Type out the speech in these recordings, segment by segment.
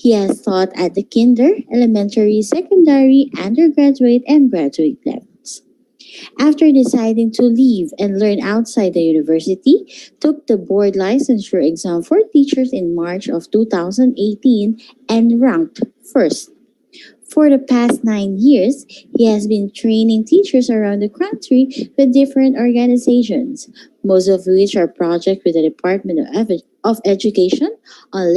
He has taught at the kinder, elementary, secondary, undergraduate, and graduate levels. After deciding to leave and learn outside the university, took the board licensure exam for teachers in March of 2018 and ranked first. For the past 9 years, he has been training teachers around the country with different organizations, most of which are projects with the Department of Education on,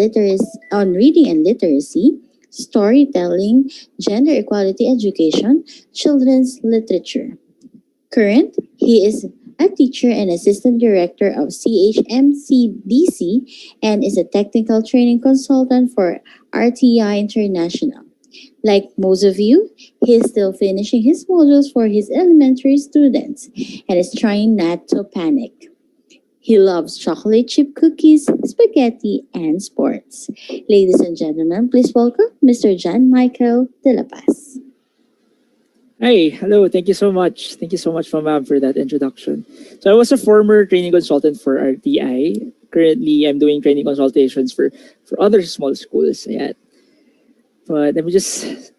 on reading and literacy, storytelling, gender equality education, children's literature. Current, he is a teacher and assistant director of CHMCDC and is a technical training consultant for RTI International. Like most of you, he is still finishing his modules for his elementary students and is trying not to panic. He loves chocolate chip cookies, spaghetti, and sports. Ladies and gentlemen, please welcome Mr. John Michael De La Paz. Hi, hello. Thank you so much. Thank you so much, Ma'am, for that introduction. So I was a former training consultant for RTI. Currently, I'm doing training consultations for other small schools. Yeah. But let me just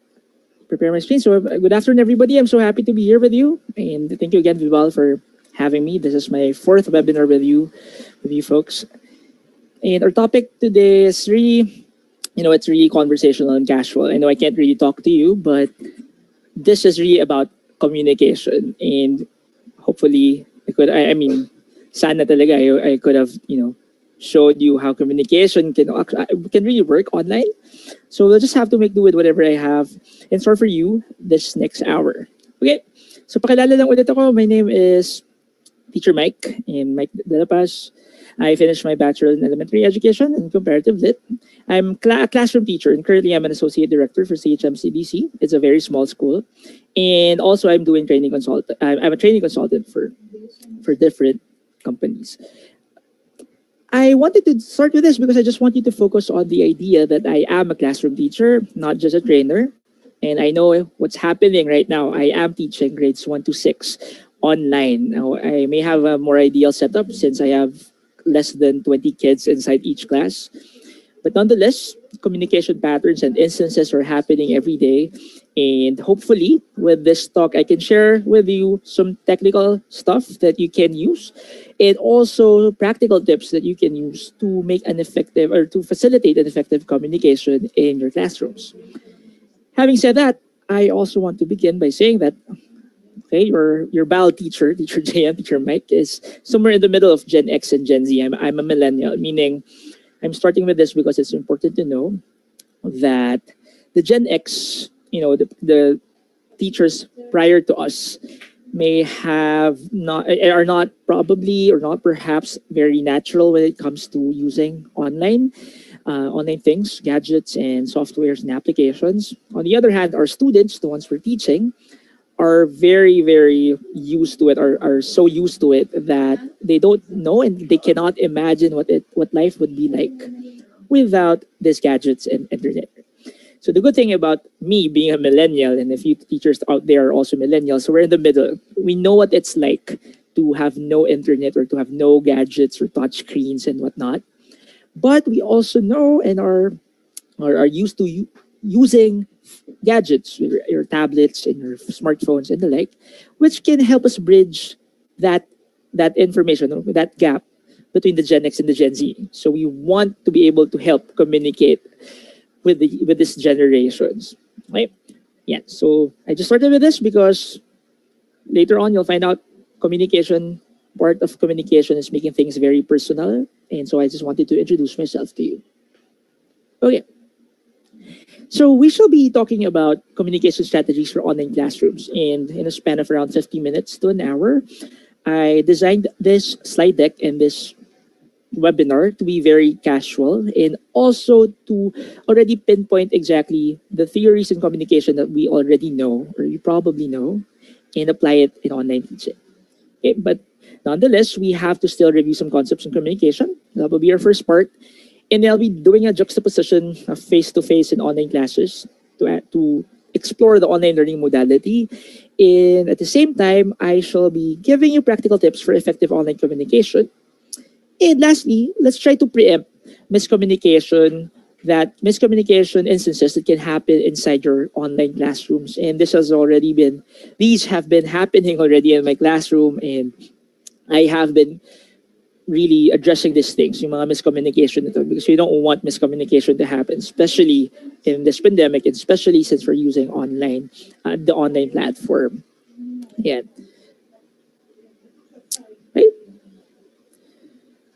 prepare my screen. So good afternoon, everybody. I'm so happy to be here with you. And thank you again, Vibal, for having me. This is my fourth webinar with you folks. And our topic today is really, it's really conversational and casual. I know I can't really talk to you, but this is really about communication. And hopefully, I mean, sana talaga I could have, showed you how communication can really work online. So we'll just have to make do with whatever I have in store for you this next hour. Okay, so pakilala lang ulit ako. My name is Teacher Mike, and Mike De La Paz. I finished my Bachelor in Elementary Education and Comparative Lit. I'm a classroom teacher, and currently I'm an Associate Director for CHMCDC. It's a very small school. And also I'm doing training consultant. I'm a training consultant for different companies. I wanted to start with this because I just want you to focus on the idea that I am a classroom teacher, not just a trainer. And I know what's happening right now. I am teaching grades 1 to 6 online. Now, I may have a more ideal setup since I have less than 20 kids inside each class. But nonetheless, communication patterns and instances are happening every day. And hopefully, with this talk, I can share with you some technical stuff that you can use and also practical tips that you can use to make an effective or to facilitate an effective communication in your classrooms. Having said that, I also want to begin by saying that okay, your BAL teacher, Teacher JM, Teacher Mike, is somewhere in the middle of Gen X and Gen Z. I'm a millennial, meaning I'm starting with this because it's important to know that the Gen X, the teachers prior to us are not probably or not perhaps very natural when it comes to using online things, gadgets and softwares and applications. On the other hand, our students, the ones we're teaching, are very, very used to it, are so used to it that they don't know and they cannot imagine what life would be like without these gadgets and internet. So the good thing about me being a millennial, and a few teachers out there are also millennials, so we're in the middle. We know what it's like to have no internet or to have no gadgets or touch screens and whatnot. But we also know and are used to using gadgets, your tablets and your smartphones and the like, which can help us bridge that information, that gap between the Gen X and the Gen Z. So we want to be able to help communicate with these generations, right? Yeah. So I just started with this because later on you'll find out part of communication is making things very personal, and so I just wanted to introduce myself to you. Okay. So we shall be talking about communication strategies for online classrooms, and in a span of around 50 minutes to an hour, I designed this slide deck and this webinar to be very casual and also to already pinpoint exactly the theories in communication that we already know or you probably know and apply it in online teaching. Okay, but nonetheless, we have to still review some concepts in communication. That will be our first part. And I'll be doing a juxtaposition of face-to-face and online classes to explore the online learning modality. And at the same time, I shall be giving you practical tips for effective online communication. And lastly, let's try to preempt miscommunication that miscommunication instances that can happen inside your online classrooms. And these have been happening already in my classroom, and I have been really addressing these things, yung mga miscommunication nito, because we don't want miscommunication to happen, especially in this pandemic, and especially since we're using the online platform. Yeah. Right?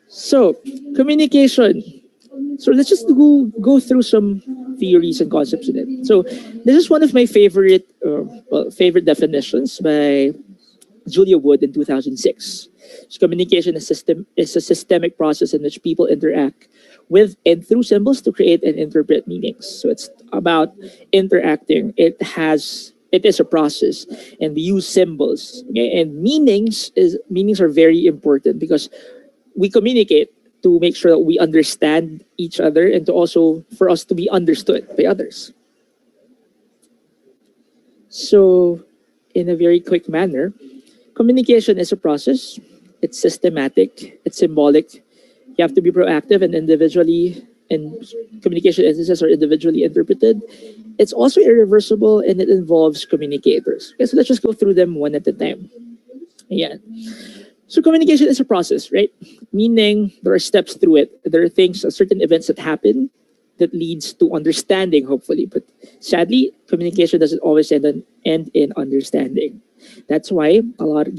So, communication. So let's just go through some theories and concepts in it. So this is one of my favorite definitions by Julia Wood in 2006. So communication is a systemic process in which people interact with and through symbols to create and interpret meanings. So it's about interacting. It is a process, and we use symbols. Okay? And meanings are very important because we communicate to make sure that we understand each other, and to also for us to be understood by others. So, in a very quick manner, communication is a process. It's systematic. It's symbolic. You have to be proactive and communication instances are individually interpreted. It's also irreversible, and it involves communicators. Okay, so let's just go through them one at a time. Yeah. So communication is a process, right? Meaning there are steps through it. There are certain events that happen that leads to understanding, hopefully. But sadly, communication doesn't always end in understanding. That's why a lot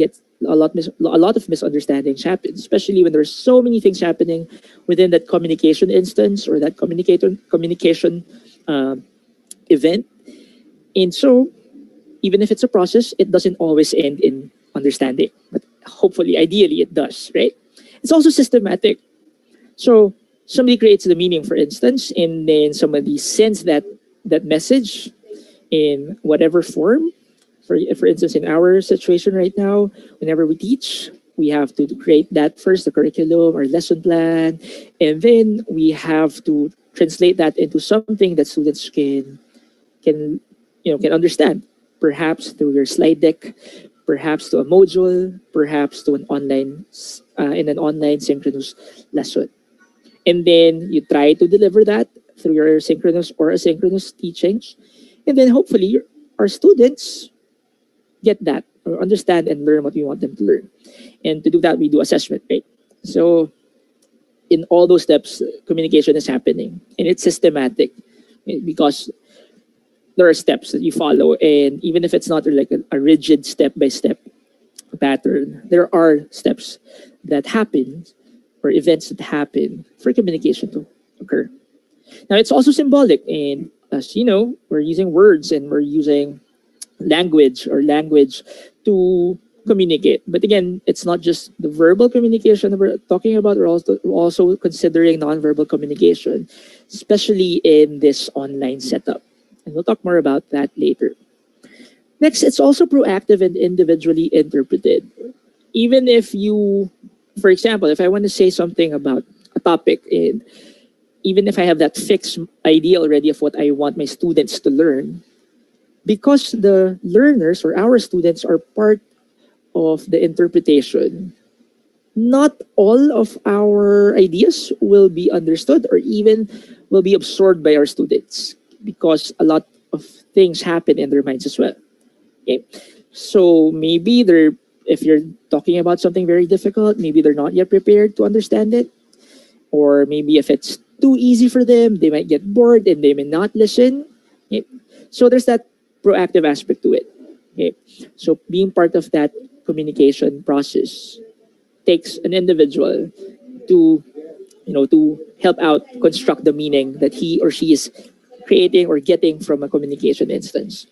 of misunderstandings happen, especially when there's so many things happening within that communication instance or that communication uh, event. And so, even if it's a process, it doesn't always end in understanding. But hopefully, ideally, it does, right? It's also systematic. So somebody creates the meaning, for instance, and then somebody sends that message in whatever form. For instance, in our situation right now, whenever we teach, we have to create that first, the curriculum or lesson plan, and then we have to translate that into something that students can can understand, perhaps through your slide deck, perhaps to a module, perhaps to in an online synchronous lesson. And then you try to deliver that through your synchronous or asynchronous teachings. And then hopefully our students get that or understand and learn what we want them to learn. And to do that, we do assessment, right? So in all those steps, communication is happening, and it's systematic, because there are steps that you follow. And even if it's not like a rigid step by step pattern, there are steps that happen or events that happen for communication to occur. Now, it's also symbolic. And as you know, we're using words and we're using language to communicate. But again, it's not just the verbal communication that we're talking about. We're also considering nonverbal communication, especially in this online setup. And we'll talk more about that later. Next, it's also proactive and individually interpreted. Even if you, for example, if I want to say something about a topic, and even if I have that fixed idea already of what I want my students to learn, because the learners or our students are part of the interpretation, not all of our ideas will be understood or even will be absorbed by our students, because a lot of things happen in their minds as well. Okay? So maybe if you're talking about something very difficult, maybe they're not yet prepared to understand it. Or maybe if it's too easy for them, they might get bored and they may not listen. Okay? So there's that proactive aspect to it. Okay? So being part of that communication process takes an individual to to help out construct the meaning that he or she is creating or getting from a communication instance.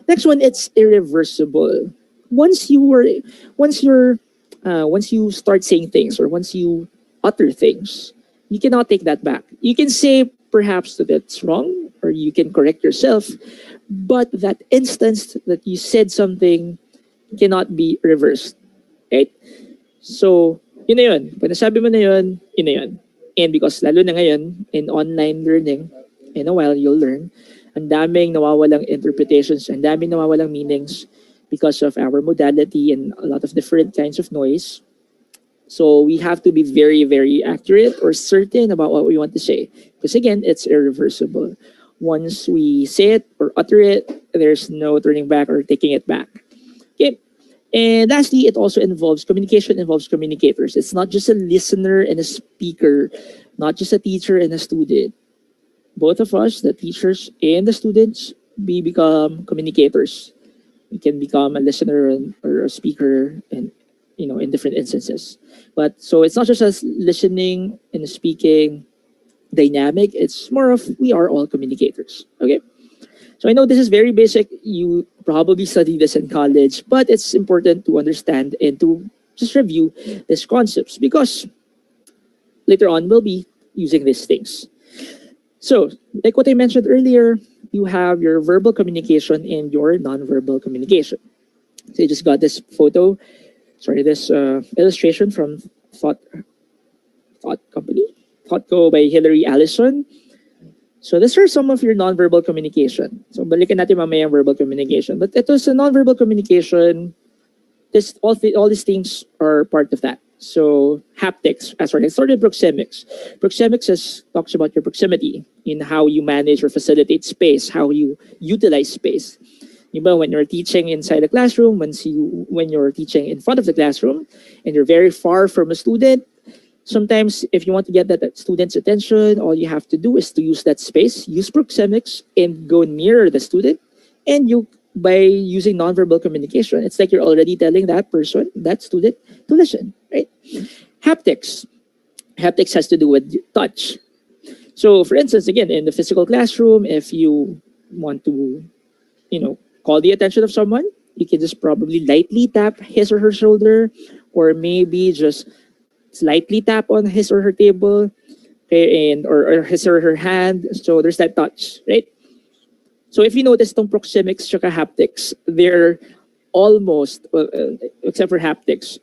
Next one, it's irreversible. Once you were, once you start saying things or once you utter things, you cannot take that back. You can say perhaps that it's wrong or you can correct yourself, but that instance that you said something cannot be reversed. Right? So, yun na yun. Pag nasabi mo na yun na yun. And because lalo na ngayon, in online learning, in a while, you'll learn, ang daming nawawalang interpretations, ang daming nawawalang meanings because of our modality and a lot of different kinds of noise. So we have to be very, very accurate or certain about what we want to say. Because again, it's irreversible. Once we say it or utter it, there's no turning back or taking it back. Okay. And lastly, it also involves communication, involves communicators. It's not just a listener and a speaker, not just a teacher and a student. Both of us, the teachers and the students, we become communicators. We can become a listener or a speaker and in different instances. But so it's not just us listening and speaking dynamic, it's more of we are all communicators. Okay. So I know this is very basic. You probably studied this in college, but it's important to understand and to just review these concepts because later on we'll be using these things. So, like what I mentioned earlier, you have your verbal communication and your nonverbal communication. So you just got this photo, this illustration from Thought Thought Company, Thought Co by Hillary Allison. So these are some of your nonverbal communication. So balikan natin mamaya yung verbal communication. But ito sa nonverbal communication, all these things are part of that. So haptics, let's start with proxemics. Proxemics talks about your proximity in how you manage or facilitate space, how you utilize space. Diba, when you're teaching inside the classroom, when you're teaching in front of the classroom, and you're very far from a student, sometimes if you want to get that student's attention, all you have to do is to use that space, use proxemics, and go near the student, and by using nonverbal communication, it's like you're already telling that person, that student, to listen, right? Haptics. Haptics has to do with touch. So, for instance, again, in the physical classroom, if you want to, call the attention of someone, you can just probably lightly tap his or her shoulder, or maybe just slightly tap on his or her table, okay, or his or her hand. So there's that touch, right? So if you notice tong proxemics tsaka haptics, they're almost, except for haptics.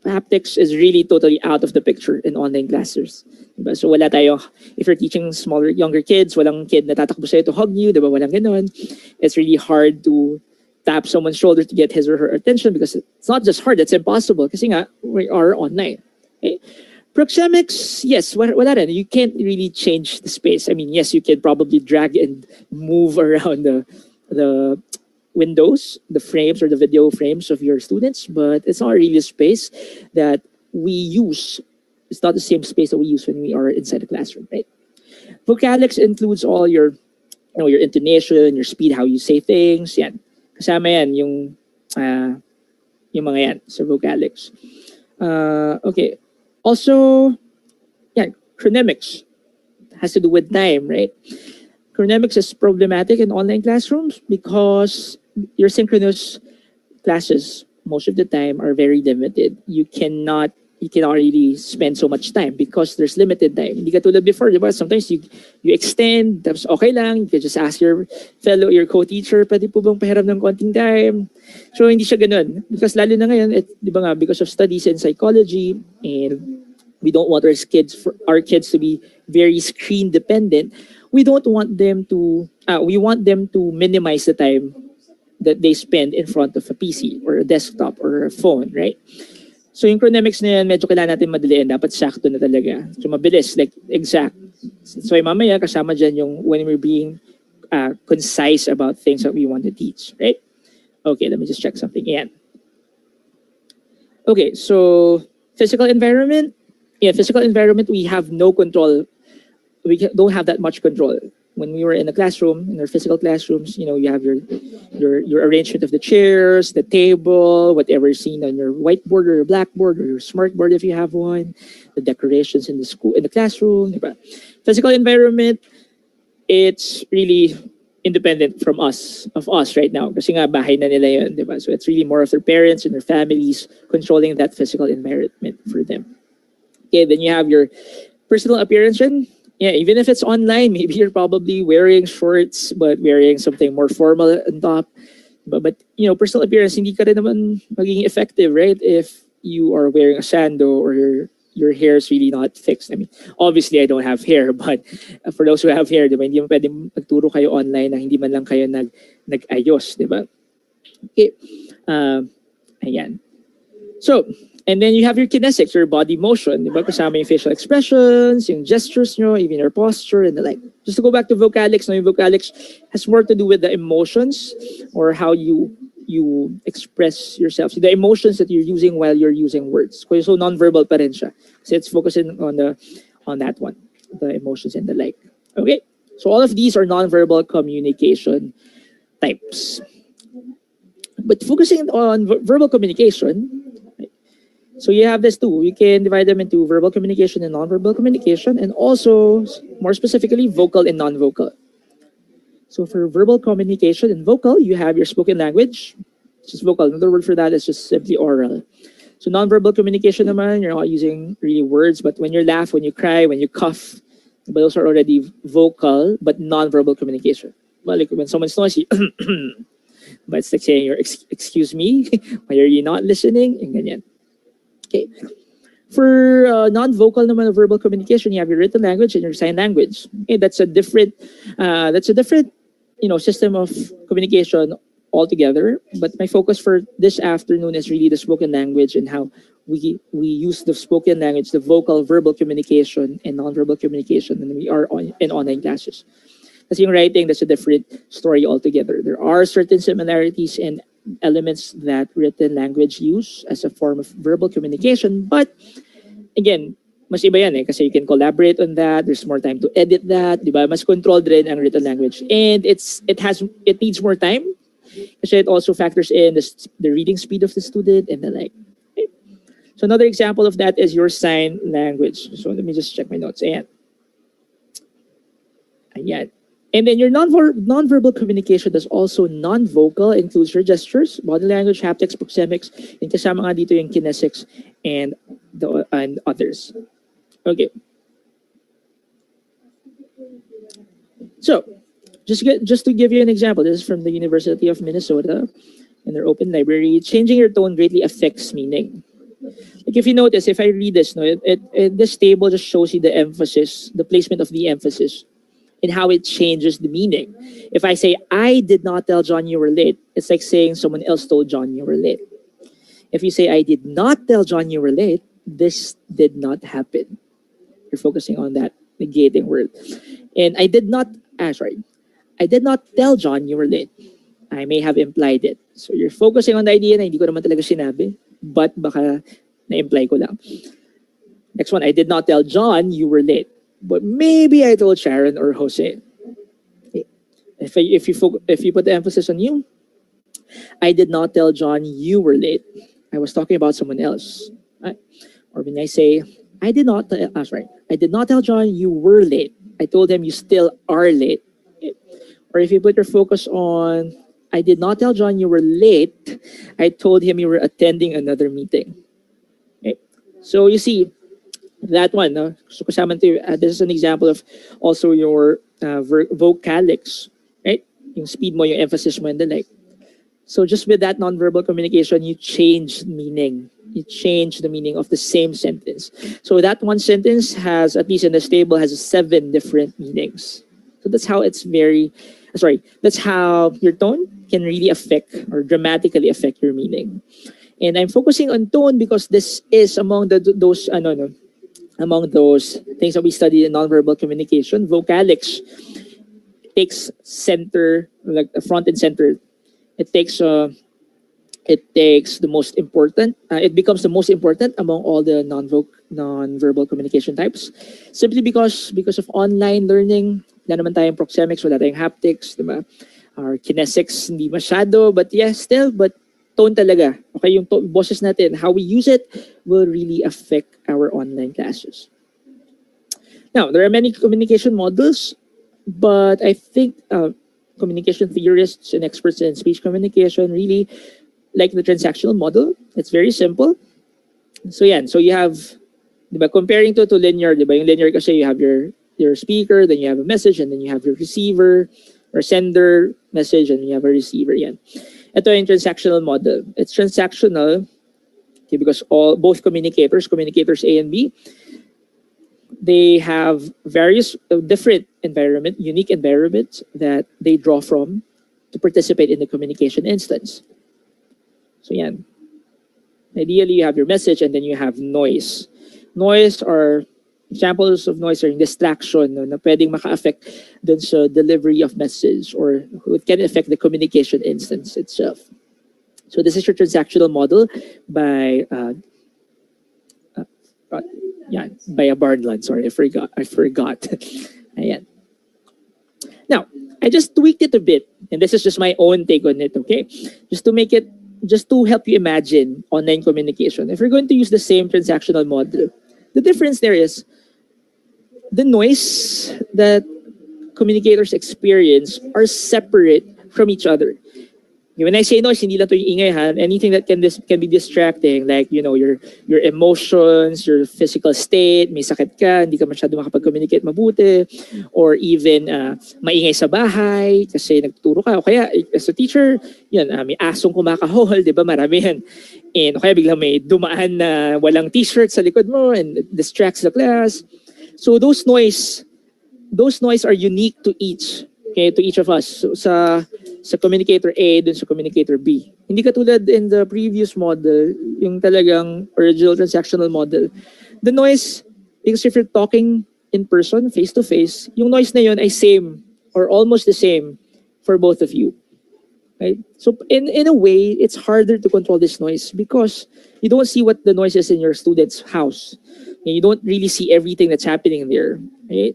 Haptics is really totally out of the picture in online classes. Diba? So wala tayo, if you're teaching younger kids, walang kid na tatakbo sa'yo to hug you, diba? Walang ganon. It's really hard to tap someone's shoulder to get his or her attention because it's not just hard, it's impossible kasi nga, we are online. Okay? Proxemics, yes, wala rin. You can't really change the space. I mean, yes, you can probably drag and move around the windows, the frames or the video frames of your students, but it's not really a space that we use. It's not the same space that we use when we are inside the classroom, right? Vocalics includes all your intonation, your speed, how you say things, yan. Kasama yan, yung mga yan, so vocalics. Okay. Also, yeah, chronemics has to do with time, right? Chronemics is problematic in online classrooms because your synchronous classes most of the time are very limited. You cannot really spend so much time because there's limited time. Hindi katulad before, di ba? Sometimes you extend, tapos okay lang, you can just ask your co-teacher, pwede po bang pahiram ng konting time? So hindi siya ganun. Because lalo na ngayon, di ba nga, because of studies in psychology, and we don't want our kids to be very screen dependent. We want them to minimize the time that they spend in front of a PC or a desktop or a phone, right? So yung chronemics na yan, medyo kailangan natin madaliin. Dapat sakto na talaga. So mabilis, like exact. So mamaya kasama dyan yung when we're being concise about things that we want to teach, right? Okay, let me just check something. Yan. Okay, so physical environment. Yeah, physical environment, we have no control. Don't have that much control. When we were in the classroom, in our physical classrooms, you have your arrangement of the chairs, the table, whatever is seen on your whiteboard or your blackboard or your smartboard if you have one, the decorations in the classroom. Diba? Physical environment, it's really independent of us right now. Kasi nga bahay na nila yun, diba? So it's really more of their parents and their families controlling that physical environment for them. Okay, then you have your personal appearance. Yeah, even if it's online, maybe you're probably wearing shorts but wearing something more formal on top. But personal appearance, hindi ka rin naman magiging effective, right? If you are wearing a sando or your hair is really not fixed. I mean, obviously I don't have hair, but for those who have hair, diba, hindi mo pwedeng magturo kayo online na hindi man lang kayo nag-ayos, diba? Okay. Ayan. So, And then you have your kinesics, your body motion. Diba? Kasama yung facial expressions, yung gestures nyo, even your posture and the like. Just to go back to vocalics, no, yung vocalics has more to do with the emotions or how you express yourself. So the emotions that you're using while you're using words. So non-verbal pa rin siya. So it's focusing on that one, the emotions and the like. Okay? So all of these are non-verbal communication types. But focusing on verbal communication, so you have this too. You can divide them into verbal communication and non-verbal communication, and also more specifically, vocal and non-vocal. So for verbal communication and vocal, you have your spoken language, which is vocal. Another word for that is just simply oral. So non-verbal communication naman, you're not using really words, but when you laugh, when you cry, when you cough, but those are already vocal, but non-verbal communication. Well, like when someone's noisy, but it's like saying, excuse me, why are you not listening? And ganyan. Okay. For non-vocal naman of verbal communication, you have your written language and your sign language. Okay, that's a different system of communication altogether. But my focus for this afternoon is really the spoken language and how we use the spoken language, the vocal, verbal communication, and non-verbal communication when we are in online classes. Kasi yung writing, that's a different story altogether. There are certain similarities and elements that written language use as a form of verbal communication, but again, mas iba yan kasi you can collaborate on that. There's more time to edit that, di ba? Mas controlled rin ang written language, and it needs more time kasi it also factors in the reading speed of the student and the like. Okay. So another example of that is your sign language. So let me just check my notes. Ayan. And then your non-verbal communication is also non-vocal, includes your gestures, body language, haptics, proxemics, and kasama nga dito yung kinesics and others. Okay. So, just to give you an example, this is from the University of Minnesota in their open library. Changing your tone greatly affects meaning. Like if you notice, if I read this, this table just shows you the emphasis, the placement of the emphasis, and how it changes the meaning. If I say, I did not tell John you were late, it's like saying someone else told John you were late. If you say, I did not tell John you were late, this did not happen. You're focusing on that negating word. And I did not tell John you were late. I may have implied it. So you're focusing on the idea na hindi ko naman talaga sinabi, but baka na-imply ko lang. Next one, I did not tell John you were late. But maybe I told Sharon or Jose. If you put the emphasis on you, I did not tell John you were late. I was talking about someone else. Right? Or when I say, I did not tell John you were late. I told him you still are late. Or if you put your focus on, I did not tell John you were late. I told him you were attending another meeting. Okay? So you see, that one, no? So kasama this is an example of also your vocalics, right? Yung speed mo, yung emphasis mo, and the like. So just with that nonverbal communication, you change meaning. You change the meaning of the same sentence. So that one sentence has, at least in this table, has 7 different meanings. So that's how that's how your tone can really affect or dramatically affect your meaning. And I'm focusing on tone because this is among those things that we studied in nonverbal communication. Vocalics takes center, like the front and center. It takes the most important. It becomes the most important among all the non-verbal communication types, simply because of online learning. Wala naman tayong proxemics, wala tayong haptics, diba? Our kinesics hindi masyado, but but tone talaga. Okay, yung boses natin, how we use it will really affect our online classes. Now, there are many communication models, but I think communication theorists and experts in speech communication really like the transactional model. It's very simple. So you have, diba, comparing to linear, diba, yung linear kasi you have your speaker, then you have a message, and then you have your receiver or sender message, and you have a receiver. Yan. Ito yung transactional model. It's transactional because both communicators A and B, they have various different unique environments that they draw from to participate in the communication instance. So yan. Ideally, you have your message and then you have noise. Noise are examples of noise are yung distraction no, na pwedeng maka-affect dun sa delivery of message or it can affect the communication instance itself. So this is your transactional model by uh, uh, yeah, by a Barnland. Sorry, I forgot. Ayan. Now, I just tweaked it a bit, and this is just my own take on it, okay? Just to make it, just to help you imagine online communication. If you're going to use the same transactional model, the difference there is the noise that communicators experience are separate from each other. When I say noise, hindi lang to yung ingay ha. Anything that can be distracting, like your emotions, your physical state, may sakit ka, hindi ka masyado makapag-communicate mabuti, or even maingay sa bahay kasi nagtuturo ka. O kaya as a teacher, yun, may asong kumakahol, di ba? Marami yan. And o kaya biglang may dumaan na walang t-shirt sa likod mo and it distracts the class. So those noise are unique to each. Okay, to each of us. So, sa communicator A dun sa communicator B. Hindi katulad in the previous model, yung talagang original transactional model. The noise, because if you're talking in person, face to face, yung noise na yun ay same or almost the same for both of you. Right? So in a way, it's harder to control this noise because you don't see what the noise is in your student's house. And you don't really see everything that's happening there. Right?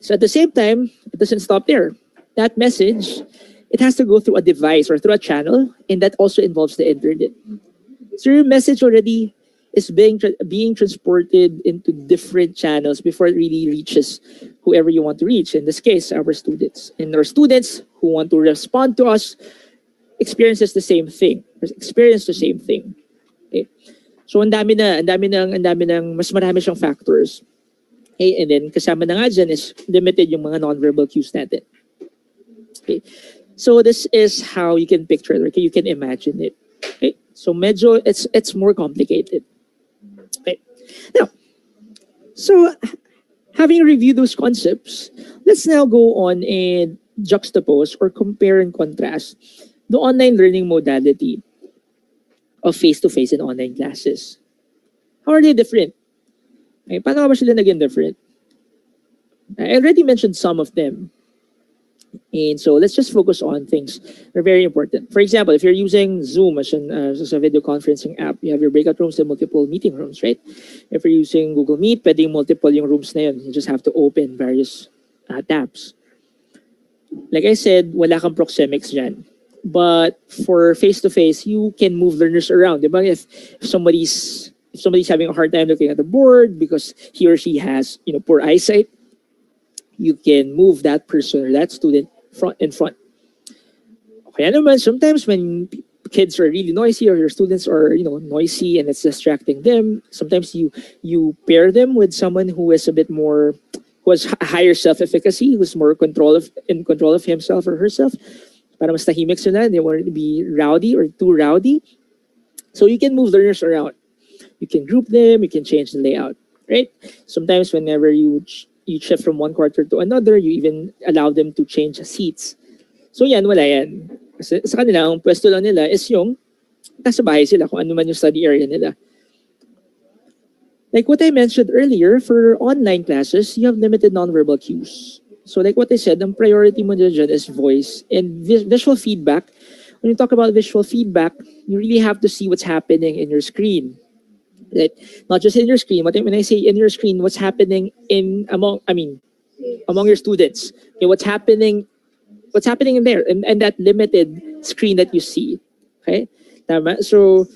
So at the same time, it doesn't stop there. That message, it has to go through a device or through a channel, and that also involves the internet. So your message already is being transported into different channels before it really reaches whoever you want to reach. In this case, our students. And our students who want to respond to us experience the same thing. Okay? So ang dami ng mas marami siyang factors. Okay, and then kasama na nga dyan is limited yung mga non-verbal cues natin. Okay, so this is how you can picture it. Okay, you can imagine it. Okay, so medyo it's more complicated. Okay, now, so having reviewed those concepts, let's now go on and juxtapose or compare and contrast the online learning modality of face-to-face and online classes. How are they different? Okay, paano ba sila naging different? I already mentioned some of them. And so let's just focus on things that are very important. For example, if you're using Zoom as a video conferencing app, you have your breakout rooms and multiple meeting rooms, right? If you're using Google Meet, pwedeng multiple yung rooms na yun. You just have to open various tabs. Like I said, wala kang proxemics dyan. But for face-to-face, you can move learners around. Diba? If somebody's having a hard time looking at the board because he or she has poor eyesight, you can move that person or that student in front. Okay, naman, sometimes when kids are really noisy or your students are noisy and it's distracting them, sometimes you pair them with someone who is a bit more, who has higher self-efficacy, who's more in control of himself or herself. Para mas tahimik sila, they want to be rowdy or too rowdy. So you can move learners around. You can group them, you can change the layout, right? Sometimes whenever you shift from one quarter to another, you even allow them to change seats. So yan, wala yan. Kasi sa kanila, ang pwesto lang nila is yung nasa bahay sila, kung ano man yung study area nila. Like what I mentioned earlier, for online classes, you have limited nonverbal cues. So like what I said, ang priority mo dyan is voice and visual feedback. When you talk about visual feedback, you really have to see what's happening in your screen. Right? Not just in your screen. When I say in your screen, what's happening among your students. Okay, what's happening in there and that limited screen that you see. Okay? Tama? So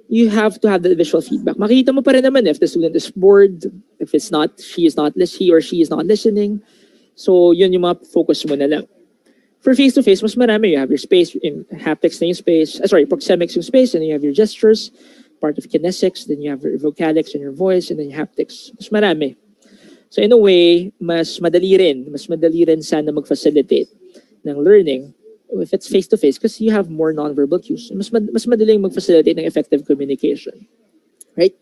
you have to have the visual feedback. Makita mo pa rin naman if the student is bored, if he or she is not listening. So yun yung mga focus mo na lang. For face-to-face, mas marami. You have your space, in haptics na yung space, proxemics yung space, and then you have your gestures, part of kinesics, then you have your vocalics and your voice, and then your haptics. Mas marami. So in a way, mas madali rin sana mag-facilitate ng learning if it's face-to-face because you have more non-verbal cues. Mas madaling mag-facilitate ng effective communication. Right?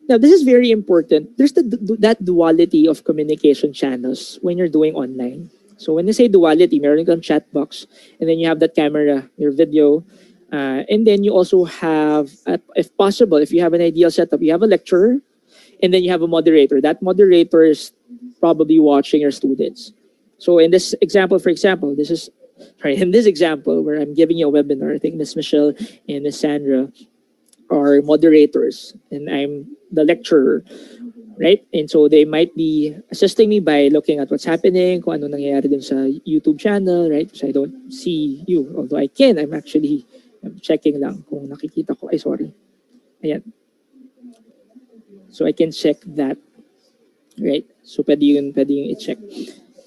Now, this is very important. There's that duality of communication channels when you're doing online. So when you say duality, meron kang chat box, and then you have that camera, your video, And then you also have, if possible, if you have an ideal setup, you have a lecturer, and then you have a moderator. That moderator is probably watching your students. So in this example, for example, this is sorry, in this example where I'm giving you a webinar, I think Miss Michelle and Miss Sandra are moderators, and I'm the lecturer, right? And so they might be assisting me by looking at what's happening, kung ano nangyayari dun sa YouTube channel, right? So I don't see you, although I can. I'm checking lang kung nakikita ko. Ay, sorry. Ayan. So I can check that, right? So pwede yun i-check.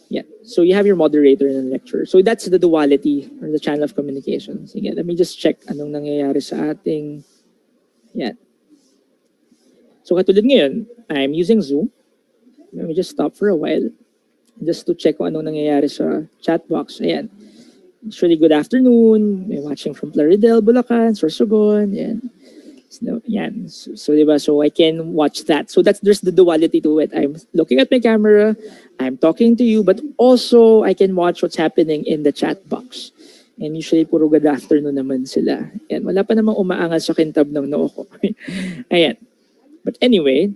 Yeah. So you have your moderator and lecturer. So that's the duality or the channel of communication. Sige, let me just check anong nangyayari sa ating. Yeah. So katulad ngayon, I'm using Zoom. Let me just stop for a while just to check kung anong nangyayari sa chat box. Ayan. Usually, good afternoon. May watching from Plaridel, Bulacan, Sorsogon. Ayan. So, yan. So, diba? So I can watch that. So there's the duality to it. I'm looking at my camera, I'm talking to you, but also I can watch what's happening in the chat box. And usually puro good afternoon naman sila. Yan. Wala pa namang umaangal sa kintab ng noo ko. Ayan. But anyway,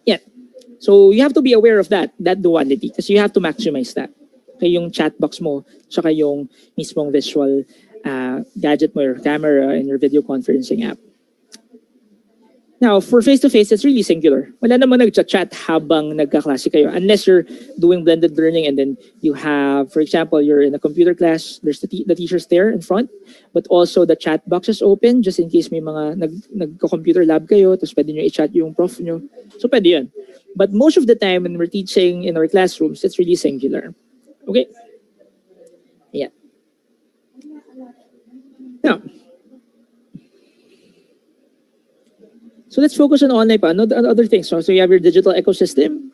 yeah. So you have to be aware of that duality, kasi you have to maximize that. Kaya yung chat box mo, tsaka yung mismong visual gadget mo, your camera, and your video conferencing app. Now, for face-to-face, it's really singular. Wala namang nag-chat habang nagkaklase kayo, unless you're doing blended learning and then you have, for example, you're in a computer class, there's the teachers there in front, but also the chat box is open just in case may mga nagko-computer lab kayo, tapos pwede nyo i-chat yung prof nyo. So pwede yun. But most of the time when we're teaching in our classrooms, it's really singular. Okay? Yeah. Now, so let's focus on online pa. Other things. So you have your digital ecosystem.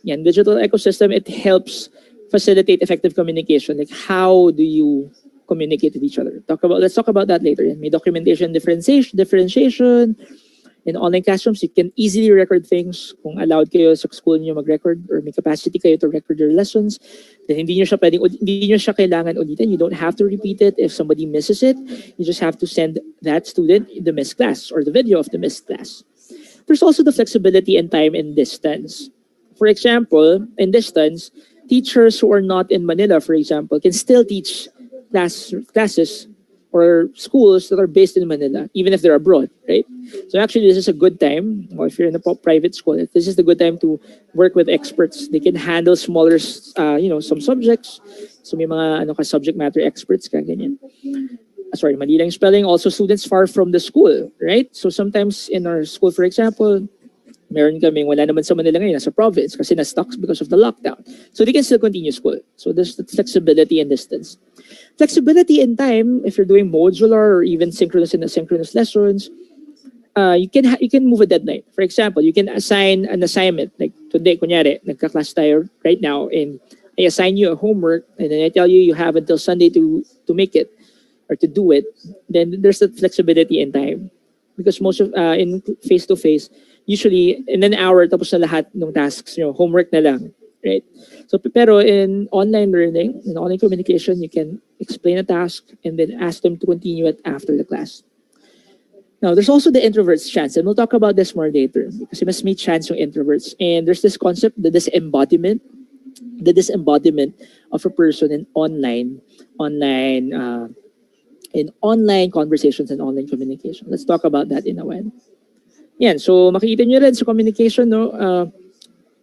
Yan, digital ecosystem, it helps facilitate effective communication. Like, how do you communicate with each other? Let's talk about that later. Yan, may documentation differentiation. In online classrooms, you can easily record things. Kung allowed kayo sa school niyo mag-record or may capacity kayo to record your lessons, then hindi niyo siya kailangan ulitin. You don't have to repeat it if somebody misses it. You just have to send that student the missed class or the video of the missed class. There's also the flexibility in time and distance. For example, in distance, teachers who are not in Manila, for example, can still teach classes or schools that are based in Manila, even if they're abroad, right? So actually, this is a good time, or if you're in a private school, this is the good time to work with experts. They can handle smaller, some subjects. So may mga subject matter experts ka, ganyan. Sorry, mali lang spelling. Also, students far from the school, right? So sometimes in our school, for example, meron kaming wala naman sa Manila ngayon, nasa province kasi na-stuck because of the lockdown. So they can still continue school. So there's the flexibility and distance. Flexibility in time, if you're doing modular or even synchronous and asynchronous lessons, you can move a deadline. For example, you can assign an assignment. Like today, kunyari, nagka-class tayo right now, and I assign you a homework, and then I tell you have until Sunday to make it or to do it. Then there's that flexibility in time. Because most of, in face-to-face, usually in an hour, tapos na lahat ng tasks, homework na lang, right? So, pero in online learning, in online communication, you can explain a task and then ask them to continue it after the class. Now, there's also the introvert's chance, and we'll talk about this more later because you must meet chance yung introverts. And there's this concept, the disembodiment of a person in online conversations and online communication. Let's talk about that in a while. Yan, so makikita nyo rin sa communication,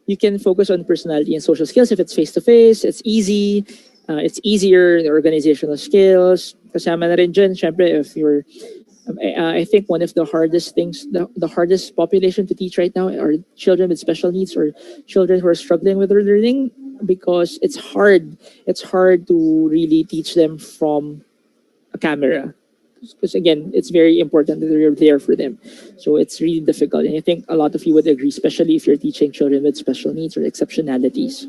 you can focus on personality and social skills. If it's face-to-face, it's easy. It's easier, the organizational skills. Kasama na rin dyan, syempre, if you're, I think one of the hardest things, the hardest population to teach right now are children with special needs or children who are struggling with their learning, because it's hard to really teach them from a camera. Because again, it's very important that you're there for them. So it's really difficult. And I think a lot of you would agree, especially if you're teaching children with special needs or exceptionalities.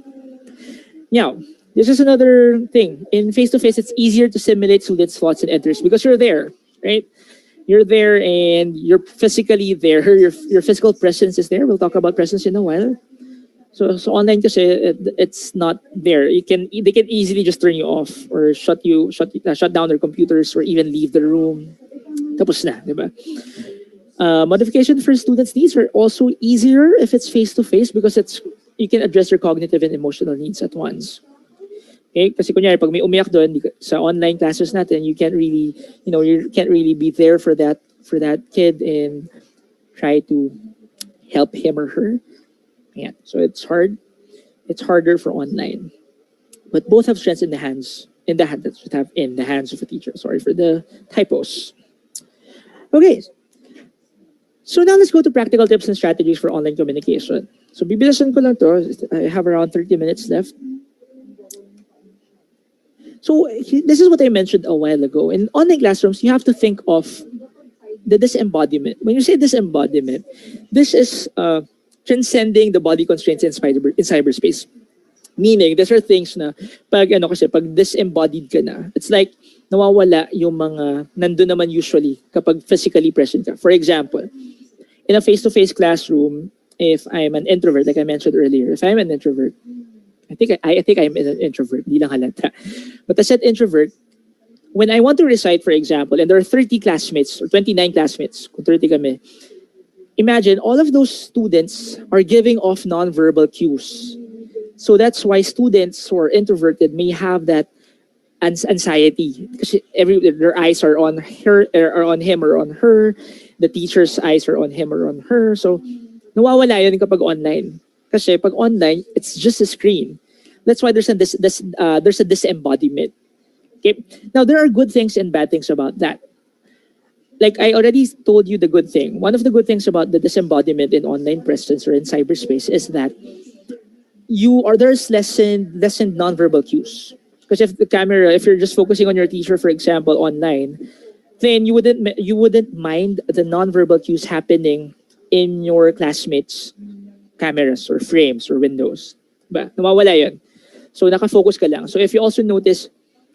Now, this is another thing. In face-to-face, it's easier to simulate students' thoughts and interests because you're there, right? You're there and you're physically there. Your physical presence is there. We'll talk about presence in a while. So online kasi it's not there. They can easily just turn you off or shut down their computers or even leave the room. Tapos na, di ba? Modification for students' needs are also easier if it's face to face because it's you can address your cognitive and emotional needs at once. Okay? Kasi kunyari, pag may umiyak doon sa online classes natin, you can't really be there for that kid and try to help him or her. Yeah. So it's hard. It's harder for online. But both have strengths in the hands of a teacher. Sorry for the typos. Okay. So now let's go to practical tips and strategies for online communication. So bibilisan ko lang to. I have around 30 minutes left. So this is what I mentioned a while ago. In online classrooms, you have to think of the disembodiment. When you say disembodiment, this is transcending the body constraints in cyberspace. Meaning, these are things na pag disembodied ka na, it's like nawawala yung mga nandun naman usually kapag physically present ka. For example, in a face-to-face classroom, if I'm an introvert, like I mentioned earlier, if I'm an introvert, I think I'm an introvert, di lang halata. But as an introvert, when I want to recite, for example, and there are 30 classmates or 29 classmates, kung 30 kami, imagine all of those students are giving off nonverbal cues. So that's why students who are introverted may have that anxiety because their eyes are on her or on him or on her. The teacher's eyes are on him or on her. So nawawala yun kapag online. Kasi pag online, it's just a screen. That's why there's a disembodiment. Okay. Now there are good things and bad things about that. Like I already told you the good thing. One of the good things about the disembodiment in online presence or in cyberspace is that there's lessened nonverbal cues. Because if you're just focusing on your teacher, for example, online, then you wouldn't mind the nonverbal cues happening in your classmates' cameras or frames or windows. Ba? Nawawala yun. So nakafocus ka lang. So if you also notice,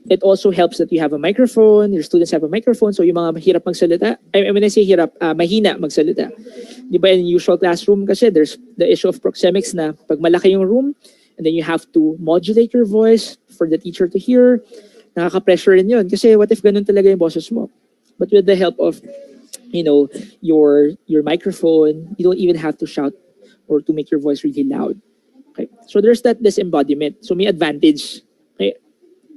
it also helps that you have a microphone, your students have a microphone, so yung mga mahirap magsalita, when I say hirap, mahina magsalita. Di ba in usual classroom kasi there's the issue of proxemics na pag malaki yung room, and then you have to modulate your voice for the teacher to hear, nakaka-pressure rin yun. Kasi what if ganun talaga yung boses mo? But with the help of, your microphone, you don't even have to shout or to make your voice really loud. Okay? So there's that disembodiment. So may advantage. Okay?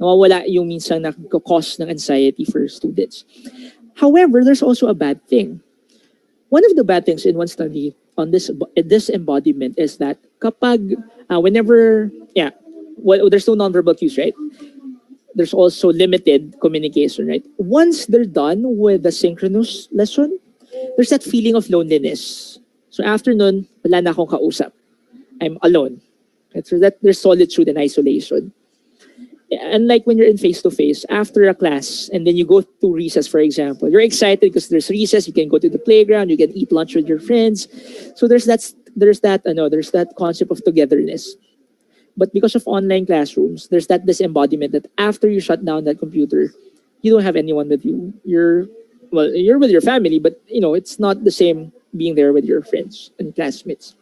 Nawawala yung minsan nagko-cause ng anxiety for students. However, there's also a bad thing. One of the bad things in one study on this embodiment is that kapag there's no nonverbal cues, right? There's also limited communication, right? Once they're done with the synchronous lesson, there's that feeling of loneliness. So after nun, wala na akong kausap. I'm alone. So that there's solitude and isolation. And like when you're in face-to-face, after a class, and then you go to recess, for example, you're excited because there's recess, you can go to the playground, you can eat lunch with your friends. So there's that concept of togetherness. But because of online classrooms, there's that disembodiment that after you shut down that computer, you don't have anyone with you. You're with your family, but it's not the same being there with your friends and classmates.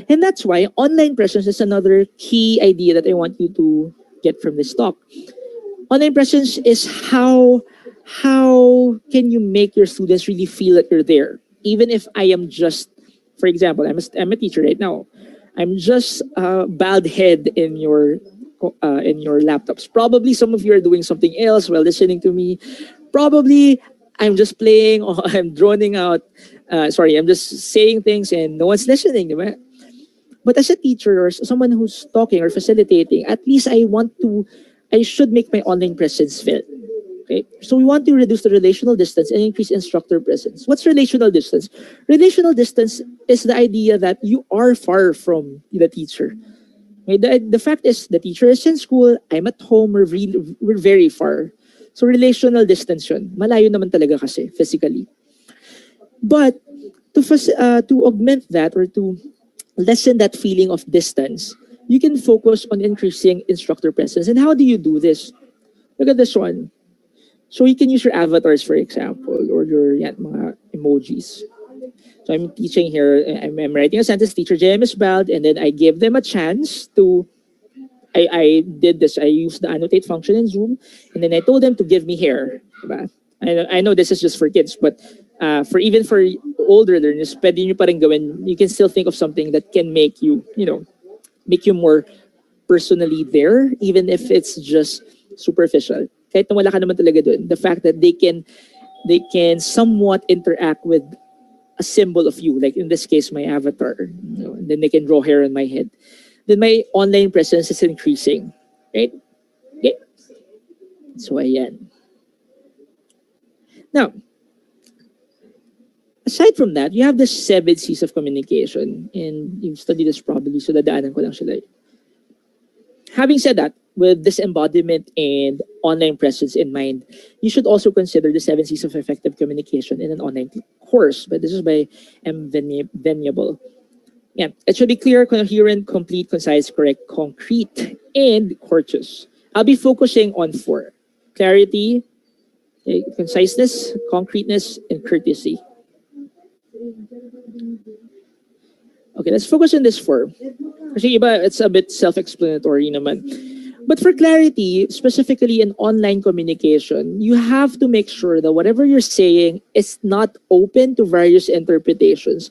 And that's why online presence is another key idea that I want you to get from this talk. Online presence is how can you make your students really feel that you're there, even if I am just, for example, I'm a teacher right now. I'm just a bald head in your laptops. Probably some of you are doing something else while listening to me. Probably I'm just playing or I'm droning out. I'm just saying things and no one's listening. Diba? But as a teacher or someone who's talking or facilitating, at least I should make my online presence felt. Okay? So we want to reduce the relational distance and increase instructor presence. What's relational distance? Relational distance is the idea that you are far from the teacher. Okay? The fact is the teacher is in school, I'm at home, we're very far. So relational distance yun. Malayo naman talaga kasi physically. But to augment that or to lessen that feeling of distance, you can focus on increasing instructor presence. And how do you do this? Look at this one. So you can use your avatars, for example, or your mga emojis. So I'm teaching here, I'm writing a sentence, teacher JM is bad, and then I give them a chance to, I did this, I used the annotate function in Zoom, and then I told them to give me hair. Diba? I know this is just for kids, but for even for older learners, pwede nyo pa rin gawin, you can still think of something that can make you, make you more personally there, even if it's just superficial. Kahit na wala ka naman talaga dun, the fact that they can somewhat interact with a symbol of you, like in this case, my avatar. And then they can draw hair on my head. Then my online presence is increasing, right? Okay. So ayan. Now, aside from that, you have the 7 C's of communication, and you've studied this probably, so dadaanan ko lang sila. Having said that, with this embodiment and online presence in mind, you should also consider the 7 C's of effective communication in an online course. But this is by Venerable. Yeah, it should be clear, coherent, complete, concise, correct, concrete, and courteous. I'll be focusing on 4: clarity, conciseness, concreteness, and courtesy. Okay, let's focus on this 4. Kasi iba, it's a bit self-explanatory naman. But for clarity, specifically in online communication, you have to make sure that whatever you're saying is not open to various interpretations.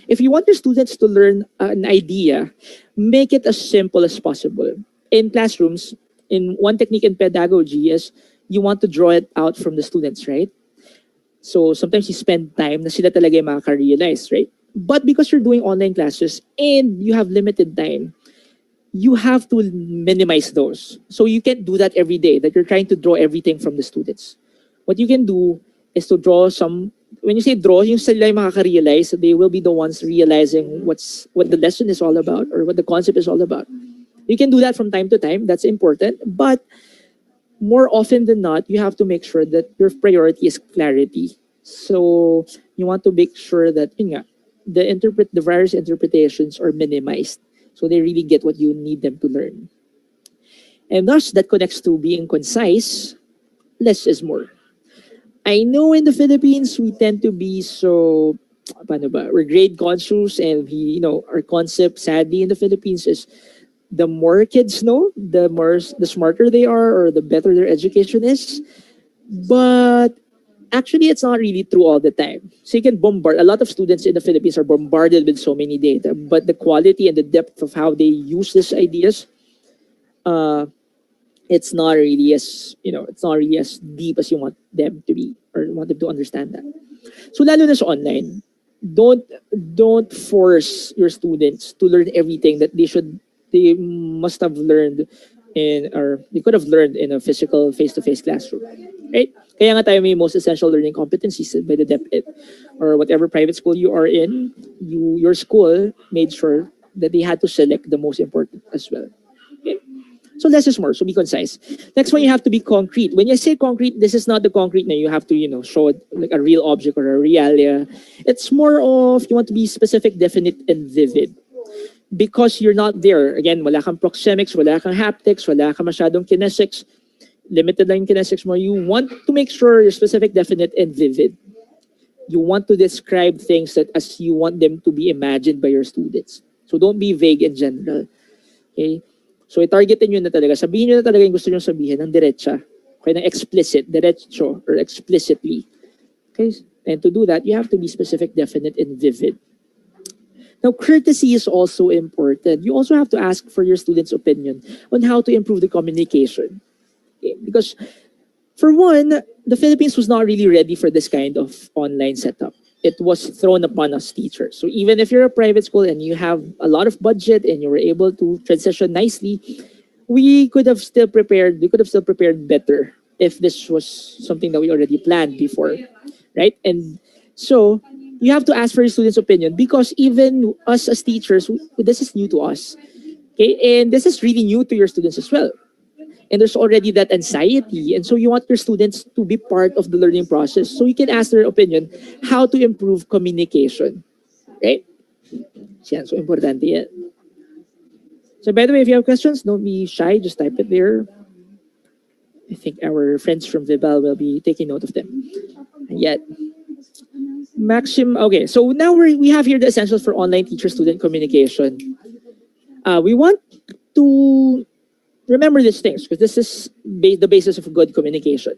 If you want your students to learn an idea, make it as simple as possible. In classrooms, in one technique in pedagogy is you want to draw it out from the students, right? So sometimes you spend time na sila talaga yung makaka-realize, right? But because you're doing online classes and you have limited time, you have to minimize those. So you can't do that every day, that you're trying to draw everything from the students. What you can do is to draw some, when you say draw, yung sila yung makaka-realize, they will be the ones realizing what the lesson is all about or what the concept is all about. You can do that from time to time, that's important, but more often than not, you have to make sure that your priority is clarity. So you want to make sure that yun nga, the various interpretations are minimized. So they really get what you need them to learn. And thus, that connects to being concise. Less is more. I know in the Philippines, we tend to be so, paano ba, we're grade conscious, and our concept, sadly, in the Philippines is the more kids know, the smarter they are, or the better their education is. But actually, it's not really true all the time. So you can bombard, a lot of students in the Philippines are bombarded with so many data, but the quality and the depth of how they use these ideas, uh, it's not really as, it's not really as deep as you want them to be, or want them to understand that. So lalo na sa online, don't don't force your students to learn everything that they must have learned or they could have learned in a physical face-to-face classroom, right? Kaya nga tayo may most essential learning competencies by the DepEd, or whatever private school you are in, your school made sure that they had to select the most important as well. Okay? So less is more, so be concise. Next one, you have to be concrete. When you say concrete, this is not the concrete na you have to, show it like a real object or a realia. It's more of you want to be specific, definite, and vivid. Because you're not there. Again, wala kang proxemics, wala kang haptics, wala kang masyadong kinesics, limited lang yung kinesics mo. You want to make sure you're specific, definite, and vivid. You want to describe things that as you want them to be imagined by your students. So don't be vague in general. Okay? So i-targetin nyo na talaga. Sabihin nyo na talaga yung gusto nyo sabihin ng diretsa. Okay, ng explicit, diretso, or explicitly. Okay? And to do that, you have to be specific, definite, and vivid. Now, courtesy is also important. You also have to ask for your students' opinion on how to improve the communication. Okay? Because, for one, the Philippines was not really ready for this kind of online setup. It was thrown upon us teachers. So even if you're a private school and you have a lot of budget and you were able to transition nicely, we could have still prepared better if this was something that we already planned before, right? And so you have to ask for your students' opinion, because even us as teachers, this is new to us. Okay, and this is really new to your students as well. And there's already that anxiety, and so you want your students to be part of the learning process, so you can ask their opinion how to improve communication, right? Yan, so importante yan. So by the way, if you have questions, don't be shy, just type it there. I think our friends from Vibal will be taking note of them. And yet, Okay, so now we have here the essentials for online teacher-student communication. We want to remember these things because this is the basis of good communication.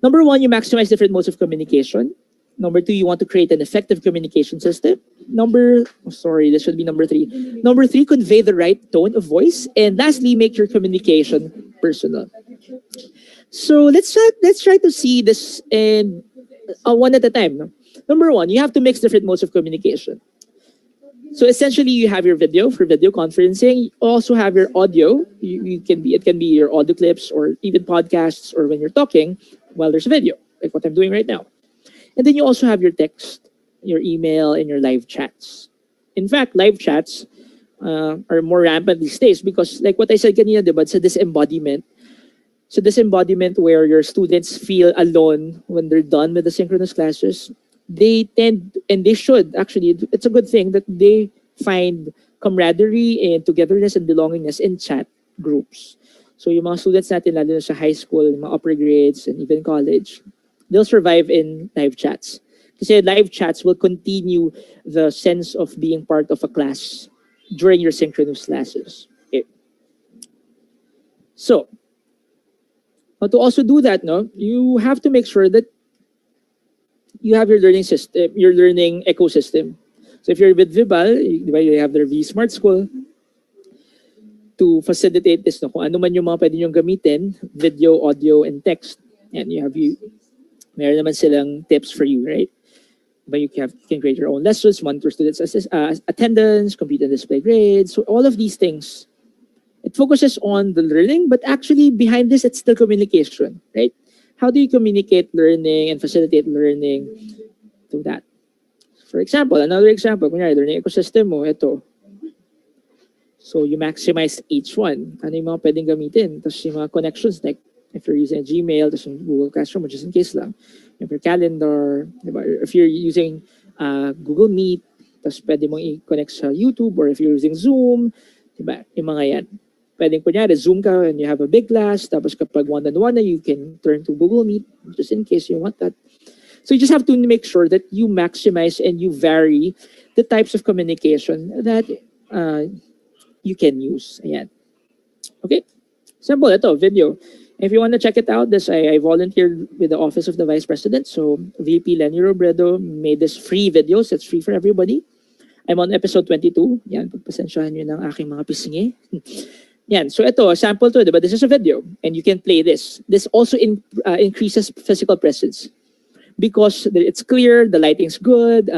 Number one, you maximize different modes of communication. Number two, you want to create an effective communication system. This should be number three. Number three, convey the right tone of voice. And lastly, make your communication personal. So let's try to see this in one at a time. No? Number one, you have to mix different modes of communication. So essentially, you have your video for video conferencing. You also have your audio. It can be your audio clips or even podcasts or when you're talking while there's a video, like what I'm doing right now. And then you also have your text, your email, and your live chats. In fact, live chats are more rampant these days because, like what I said kanina, diba, it's a disembodiment. So disembodiment where your students feel alone when they're done with the synchronous classes. They tend, and they should actually, it's a good thing that they find camaraderie and togetherness and belongingness in chat groups. So yung mga students natin, lalo na sa high school, yung mga upper grades, and even college, they'll survive in live chats. Kasi live chats will continue the sense of being part of a class during your synchronous classes. Okay. So, to also do that, no, you have to make sure that you have your learning system, your learning ecosystem. So if you're with Vibal, you have their V Smart School to facilitate this. No? Kung ano man yung mga pwede nyo gamitin, video, audio, and text. And meron naman silang tips for you, right? But you can create your own lessons, monitor students' attendance, compute and display grades. So all of these things, it focuses on the learning, but actually behind this, it's still communication, right? How do you communicate learning and facilitate learning to that? For example, another example, kunyari, learning ecosystem mo, ito. So you maximize each one. Ano yung mga pwedeng gamitin? Tapos yung mga connections, like if you're using a Gmail, tapos yung Google Classroom, just in case lang. If your calendar, diba? If you're using Google Meet, tapos pwede mong i-connect sa YouTube, or if you're using Zoom, diba? Yung mga yan. Pwedeng kunyari, Zoom ka and you have a big class, tapos kapag one-on-one na, you can turn to Google Meet, just in case you want that. So you just have to make sure that you maximize and you vary the types of communication that you can use. Ayan. Okay? Simple, ito, video. If you want to check it out, I volunteered with the Office of the Vice President. So VP Lenny Robredo made this free videos. It's free for everybody. I'm on episode 22. Yan, pagpasensyahan nyo ng aking mga pisngi. Yan. So ito, sample to, diba? This is a video and you can play this. This also increases physical presence because it's clear, the lighting's good.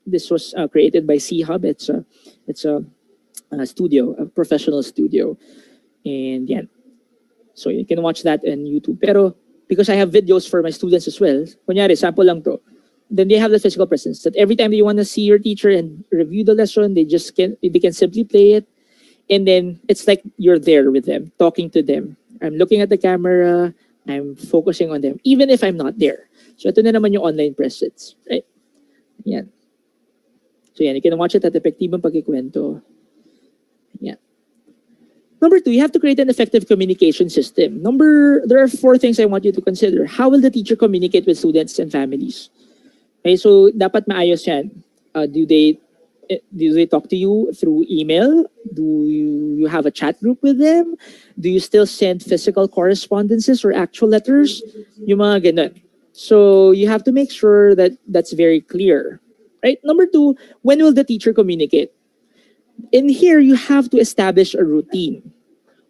This was created by C-Hub. It's a studio, a professional studio. And yan. So you can watch that on YouTube. Pero because I have videos for my students as well, kunyari, sample lang to, then they have the physical presence that every time they want to see your teacher and review the lesson, they can simply play it. And then it's like you're there with them, talking to them. I'm looking at the camera, I'm focusing on them, even if I'm not there. So ito na naman yung online presence, right? Yan. So yan, you can watch it at epektibong pagkikwento. Yan. Number two, you have to create an effective communication system. There are 4 things I want you to consider. How will the teacher communicate with students and families? Okay, so dapat maayos yan. Do they talk to you through email? Do you have a chat group with them? Do you still send physical correspondences or actual letters? Yung mga ganun. So you have to make sure that that's very clear. Right? Number 2, when will the teacher communicate? In here, you have to establish a routine.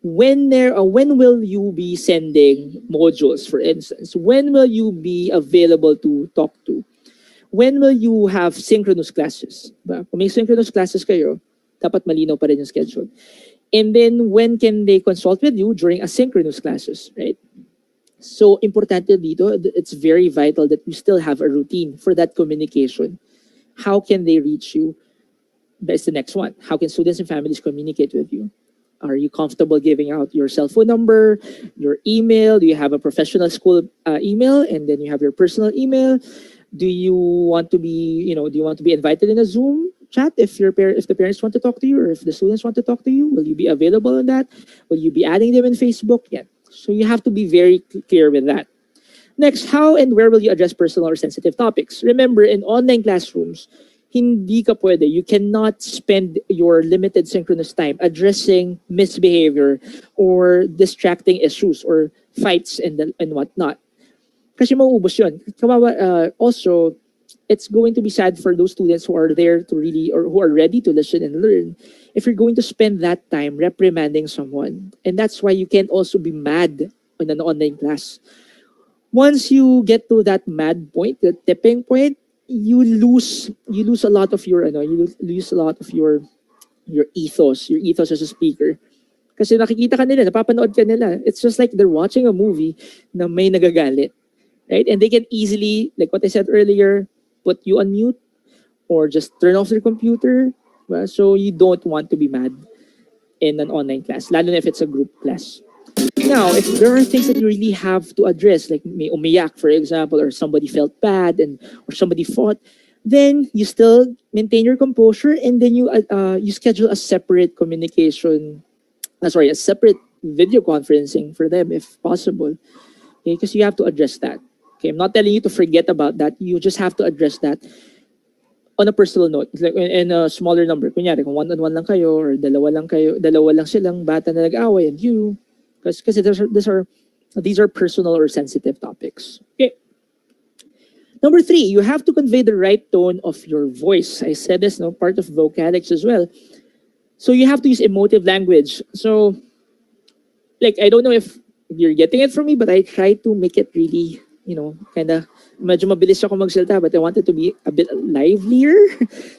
When will you be sending modules, for instance? When will you be available to talk to? When will you have synchronous classes? Ba? Kung may synchronous classes kayo, dapat malinaw pa rin yung schedule. And then, when can they consult with you during asynchronous classes, right? So, importante dito, it's very vital that you still have a routine for that communication. How can they reach you? That's the next one. How can students and families communicate with you? Are you comfortable giving out your cell phone number, your email? Do you have a professional school email, and then you have your personal email? Do you want to be invited in a Zoom chat if the parents want to talk to you, or if the students want to talk to you? Will you be available on that? Will you be adding them in Facebook? Yeah. So you have to be very clear with that. Next, how and where will you address personal or sensitive topics? Remember, in online classrooms, hindi ka pwede. You cannot spend your limited synchronous time addressing misbehavior or distracting issues or fights and whatnot. Kasi mauubos yun. Kawawa, also, it's going to be sad for those students who are there to really, or who are ready to listen and learn, if you're going to spend that time reprimanding someone. And that's why you can't also be mad in an online class. Once you get to that mad point, the tipping point, you lose a lot of your lose a lot of your ethos as a speaker. Kasi nakikita ka nila, napapanood ka nila. It's just like they're watching a movie na may nagagalit, right? And they can easily, like what I said earlier, put you on mute or just turn off their computer. So you don't want to be mad in an online class, lalo na if it's a group class. Now, if there are things that you really have to address, like may umiyak, for example, or somebody felt bad and or somebody fought, then you still maintain your composure and then you schedule a separate communication, a separate video conferencing for them if possible. Okay, because you have to address that. Okay, I'm not telling you to forget about that. You just have to address that on a personal note. It's like in a smaller number. Kunyari, kung one-on-one lang kayo or dalawa lang silang bata na nag-away and you, because these are personal or sensitive topics. Okay. Number 3, you have to convey the right tone of your voice. I said this, no, part of vocalics as well. So you have to use emotive language. So, like, I don't know if you're getting it from me, but I try to make it really, kind of, medyo mabilis ako magsalita, but I wanted to be a bit livelier.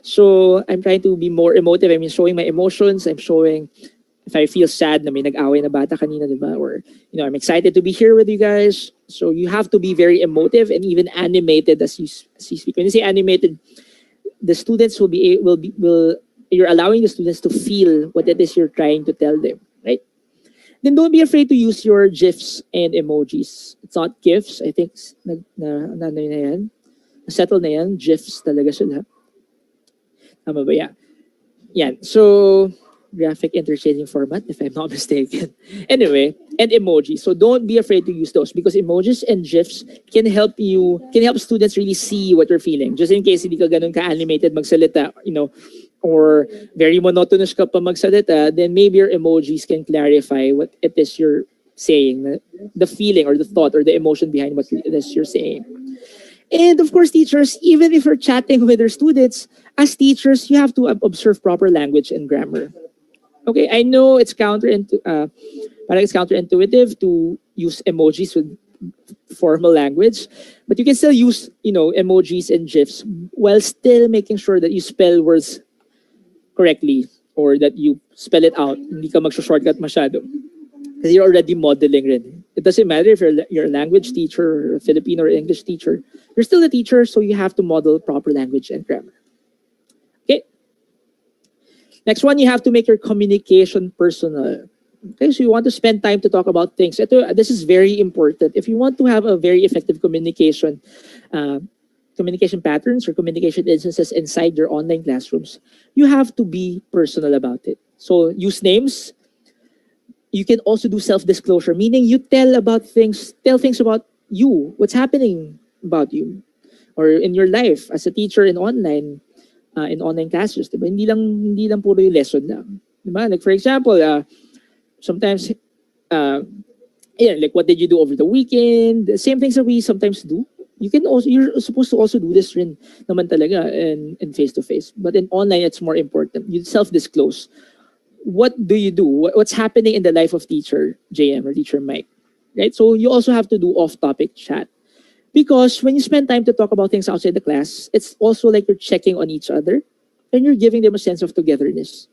So I'm trying to be more emotive. I mean, showing my emotions. I'm showing if I feel sad na may nag-away na bata kanina, di ba? Or, I'm excited to be here with you guys. So you have to be very emotive and even animated as you speak. When you say animated, the students you're allowing the students to feel what it is you're trying to tell them, right? Then don't be afraid to use your GIFs and emojis. It's not GIFs. I think na yan. Settle na yan. GIFs talaga sila. Tama ba? Yeah. Yan. So, graphic interchanging format, if I'm not mistaken. Anyway, and emojis. So don't be afraid to use those because emojis and GIFs can help students really see what you're feeling. Just in case hindi ka ganun ka-animated magsalita, or very monotonous ka pa magsalita, then maybe your emojis can clarify what it is you're saying, the feeling or the thought or the emotion behind what it is you're saying. And of course, teachers, even if you're chatting with your students, as teachers, you have to observe proper language and grammar. Okay, I know it's it's counterintuitive to use emojis with formal language, but you can still use, emojis and GIFs while still making sure that you spell words correctly or that you spell it out. Hindi ka mag-shortcut masyado. Because you're already modeling rin. It doesn't matter if you're a language teacher or a Filipino or English teacher. You're still a teacher, so you have to model proper language and grammar. Okay. Next one, you have to make your communication personal. Okay, so you want to spend time to talk about things. This is very important. If you want to have a very effective communication patterns or communication instances inside your online classrooms, you have to be personal about it. So use names. You can also do self-disclosure, meaning you tell things about you, what's happening about you, or in your life as a teacher in online classes, diba? Hindi lang puro yung lesson lang. Diba? Like for example, sometimes, like what did you do over the weekend? The same things that we sometimes do. You're supposed to also do this rin naman talaga in face-to-face. But in online, it's more important. You self-disclose. What do you do? What's happening in the life of teacher JM or teacher Mike? Right? So you also have to do off-topic chat. Because when you spend time to talk about things outside the class, it's also like you're checking on each other and you're giving them a sense of togetherness.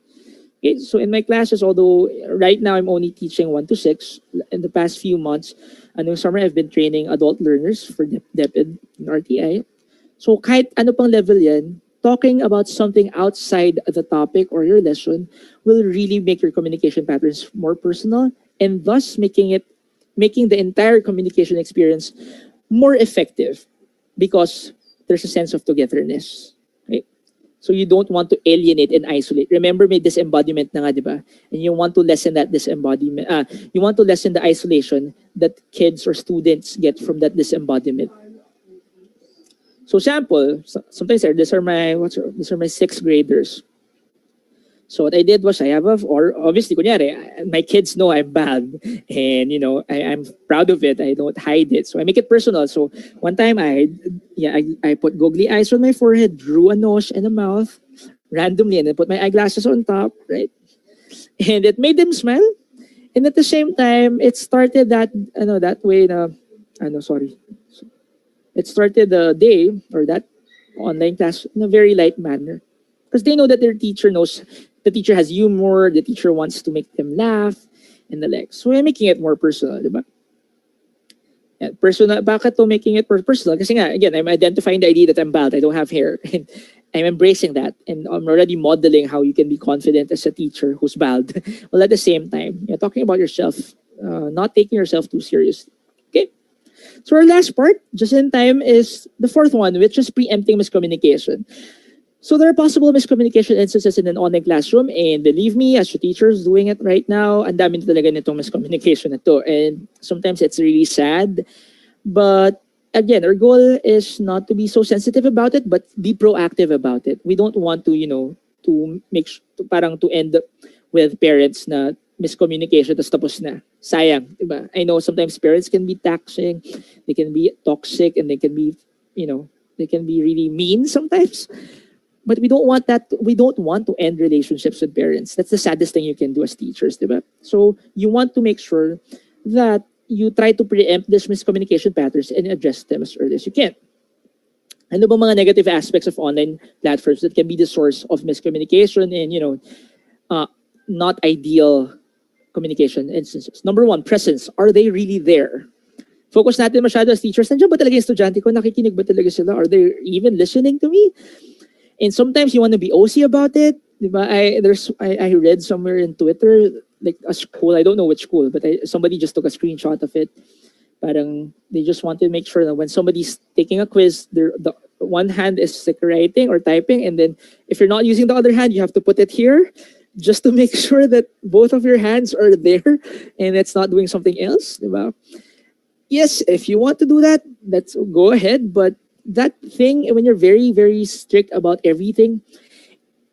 Okay, so in my classes, although right now I'm only teaching 1 to 6, in the past few months, anong summer I've been training adult learners for DepEd in RTI. So kahit ano pang level yan, talking about something outside the topic or your lesson will really make your communication patterns more personal and thus making the entire communication experience more effective because there's a sense of togetherness. Okay? So you don't want to alienate and isolate. Remember, may disembodiment na nga, di ba? And you want to lessen that disembodiment. You want to lessen the isolation that kids or students get from that disembodiment. So sample, sometimes these are my sixth graders. So what I did was or obviously, kunyari, my kids know I'm bad and, I'm proud of it. I don't hide it. So I make it personal. So one time I put googly eyes on my forehead, drew a nose and a mouth randomly, and then put my eyeglasses on top, right? And it made them smile. And at the same time, it started that way sorry. It started the day or that online class in a very light manner. Because they know that their teacher knows the teacher has humor, the teacher wants to make them laugh, and the like. So I'm making it more personal, di ba? Yeah, personal, bakit to making it personal? Kasi nga, again, I'm identifying the idea that I'm bald, I don't have hair. And I'm embracing that. And I'm already modeling how you can be confident as a teacher who's bald. Well, at the same time, you're talking about yourself, not taking yourself too seriously. Okay? So our last part, just in time, is the fourth one, which is preempting miscommunication. So there are possible miscommunication instances in an online classroom, and believe me, as a teacher is doing it right now, ang dami talaga nitong miscommunication na to. And sometimes it's really sad. But again, our goal is not to be so sensitive about it, but be proactive about it. We don't want to, to make to end with parents na miscommunication tapos na. Sayang, diba? I know sometimes parents can be taxing, they can be toxic, and they can be, they can be really mean sometimes. But we don't want that. We don't want to end relationships with parents. That's the saddest thing you can do as teachers, diba? So you want to make sure that you try to preempt these miscommunication patterns and address them as early as you can. Ano ba mga negative aspects of online platforms that can be the source of miscommunication and, not ideal communication instances? Number one, presence. Are they really there? Focus natin masyado as teachers. Nandiyan ba talaga yung estudyante ko? Nakikinig ba talaga sila? Are they even listening to me? And sometimes you want to be OC about it. Diba? I read somewhere in Twitter, like a school, I don't know which school, but somebody just took a screenshot of it. Parang they just want to make sure that when somebody's taking a quiz, the one hand is like writing or typing, and then if you're not using the other hand, you have to put it here just to make sure that both of your hands are there and it's not doing something else. Diba? Yes, if you want to do that, let's go ahead, but that thing, when you're very, very strict about everything,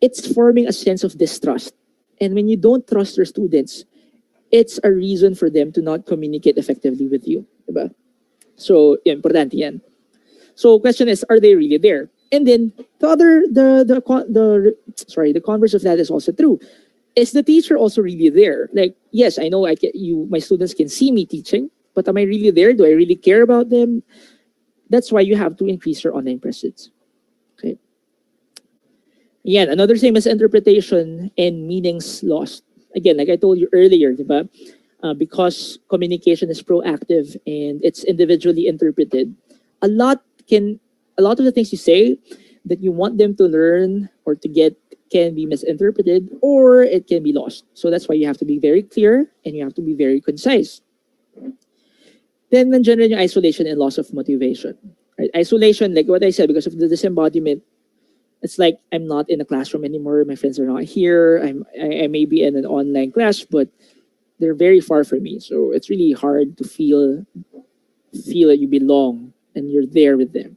it's forming a sense of distrust. And when you don't trust your students, it's a reason for them to not communicate effectively with you. Diba? So, importante yan. So, question is, are they really there? And then, the converse of that is also true. Is the teacher also really there? Like, yes, I know my students can see me teaching, but am I really there? Do I really care about them? That's why you have to increase your online presence. Okay. Again, another thing, misinterpretation and meanings lost. Again, like I told you earlier, diba? Because communication is proactive and it's individually interpreted, a lot of the things you say that you want them to learn or to get can be misinterpreted or it can be lost. So that's why you have to be very clear and you have to be very concise. Then nandiyan rin yung isolation and loss of motivation. Right? Isolation, like what I said, because of the disembodiment, it's like I'm not in a classroom anymore. My friends are not here. I may be in an online class, but they're very far from me. So it's really hard to feel that you belong and you're there with them.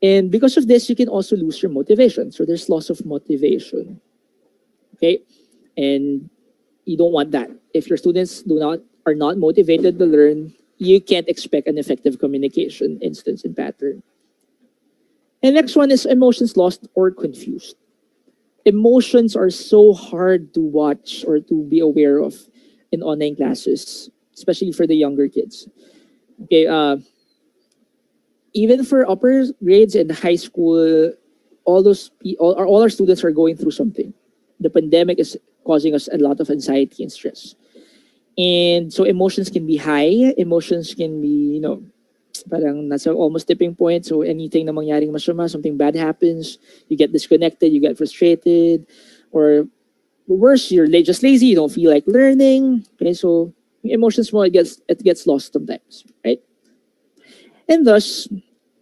And because of this, you can also lose your motivation. So there's loss of motivation. Okay? And you don't want that. If your students are not motivated to learn, you can't expect an effective communication instance and pattern. And next one is emotions lost or confused. Emotions are so hard to watch or to be aware of in online classes, especially for the younger kids. Okay, even for upper grades and high school, all our students are going through something. The pandemic is causing us a lot of anxiety and stress. And so emotions can be high, emotions can be, parang nasa almost tipping point. So anything na mangyaring masama, something bad happens, you get disconnected, you get frustrated, or worse, you're just lazy, you don't feel like learning. Okay, so emotions mo, it gets lost sometimes, right? And thus,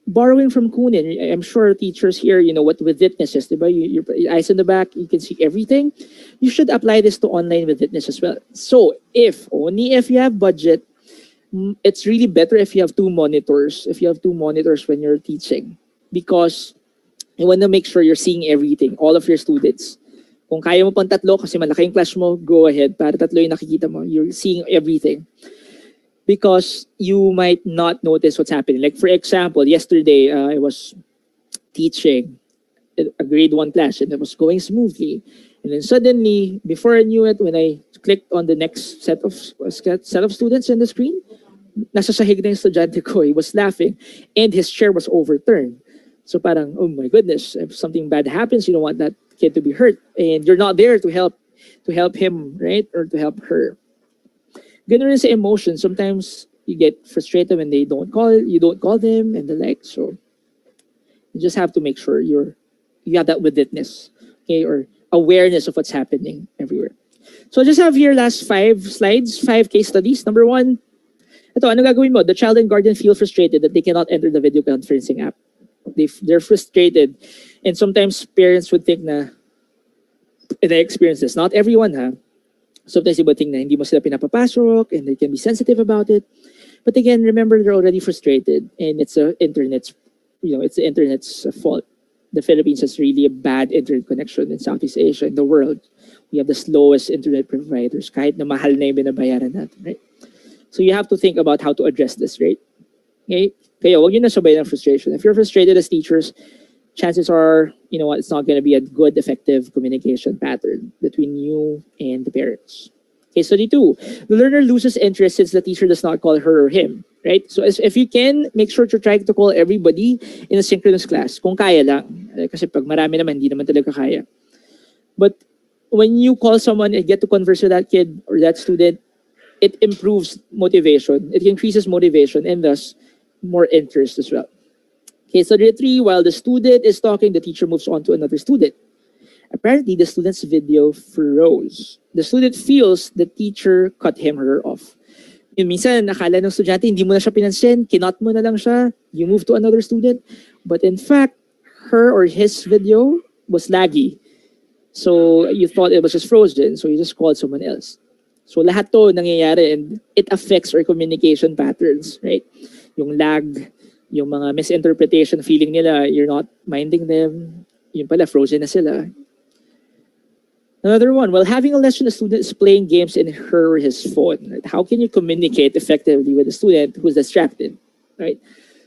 borrowing from Kunin, I'm sure teachers here, you know what witness is, diba? Your eyes in the back, you can see everything. You should apply this to online witness as well. So if, only if you have budget, it's really better if you have two monitors. If you have two monitors when you're teaching. Because you want to make sure you're seeing everything, all of your students. Kung kaya mo pang tatlo kasi malaki yung class mo, go ahead. Para tatlo yung nakikita mo. You're seeing everything. Because you might not notice what's happening. Like for example, yesterday I was teaching a grade 1 class and it was going smoothly. And then suddenly, before I knew it, when I clicked on the next set of students in the screen, nasa sahig na yung estudyante ko. He was laughing and his chair was overturned. So parang, oh my goodness, if something bad happens, you don't want that kid to be hurt. And you're not there to help him, right? Or to help her. Ganun rin sa emotion. Sometimes you get frustrated when you don't call them and the like. So you just have to make sure you have that witness, okay, or awareness of what's happening everywhere. So I just have here last 5 slides, 5 case studies. Number 1, ito, ano gagawin mo? The child and guardian feel frustrated that they cannot enter the video conferencing app. They're frustrated. And sometimes parents would think na, and I experience this, not everyone ha. Sometimes iba think na hindi mo sila pinapapasok and they can be sensitive about it. But again, remember they're already frustrated and it's the internet's fault. The Philippines has really a bad internet connection in Southeast Asia, in the world. We have the slowest internet providers kahit na mahal na yung binabayaran natin, right? So you have to think about how to address this, right? Okay? Kaya wag yun na sabay ng frustration. If you're frustrated as teachers, chances are, you know what, it's not going to be a good, effective communication pattern between you and the parents. Case study 2. The learner loses interest since the teacher does not call her or him, right? So if you can, make sure to try to call everybody in a synchronous class. Kung kaya lang. Kasi pag marami naman, hindi naman talaga kaya. But when you call someone and get to converse with that kid or that student, it improves motivation. It increases motivation and thus more interest as well. Okay, so day 3, while the student is talking, the teacher moves on to another student. Apparently, the student's video froze. The student feels the teacher cut him or her off. Yung minsan, nakala ng estudyante, hindi mo na siya pinansin, kinot mo na lang siya, you move to another student. But in fact, her or his video was laggy. So you thought it was just frozen, so you just called someone else. So lahat to nangyayari and it affects our communication patterns, right? Yung lag, yung mga misinterpretation, feeling nila you're not minding them, yun pala, frozen na sila. Another one, while having a lesson, a student is playing games in her or his phone. Right? How can you communicate effectively with a student who's distracted, right?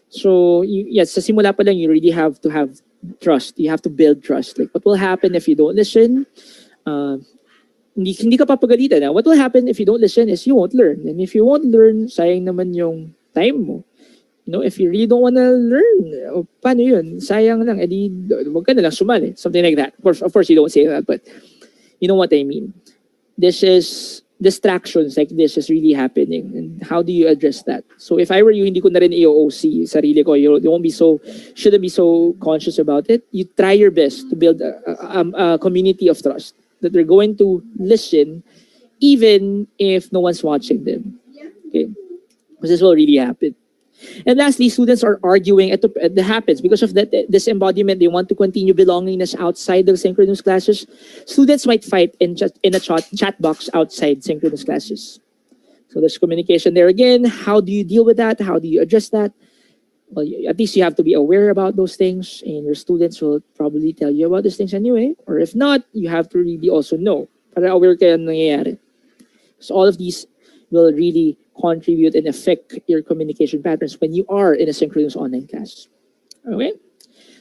So, yes, sa simula pa lang, you really have to have trust. You have to build trust. Like, what will happen if you don't listen? Hindi ka papagalitan. What will happen if you don't listen is you won't learn. And if you won't learn, sayang naman yung time mo. You know, if you really don't want to learn, paano yun? Sayang lang. Edi, wag ka na lang sumali. Something like that. Of course, you don't say that, but you know what I mean. This is distractions like this is really happening. And how do you address that? So if I were you, hindi ko na rin i-OC sarili ko. You won't be so, shouldn't be so conscious about it. You try your best to build a community of trust that they're going to listen even if no one's watching them. Okay? Because this will really happen. And lastly, students are arguing. It happens because of that disembodiment. They want to continue belongingness outside the synchronous classes. Students might fight in a chat box outside synchronous classes. So there's communication there again. How do you deal with that? How do you address that? Well, at least you have to be aware about those things, and your students will probably tell you about these things anyway. Or if not, you have to really also know. Para aware kayo ng nangyayari. So all of these will really contribute and affect your communication patterns when you are in a synchronous online class. Okay?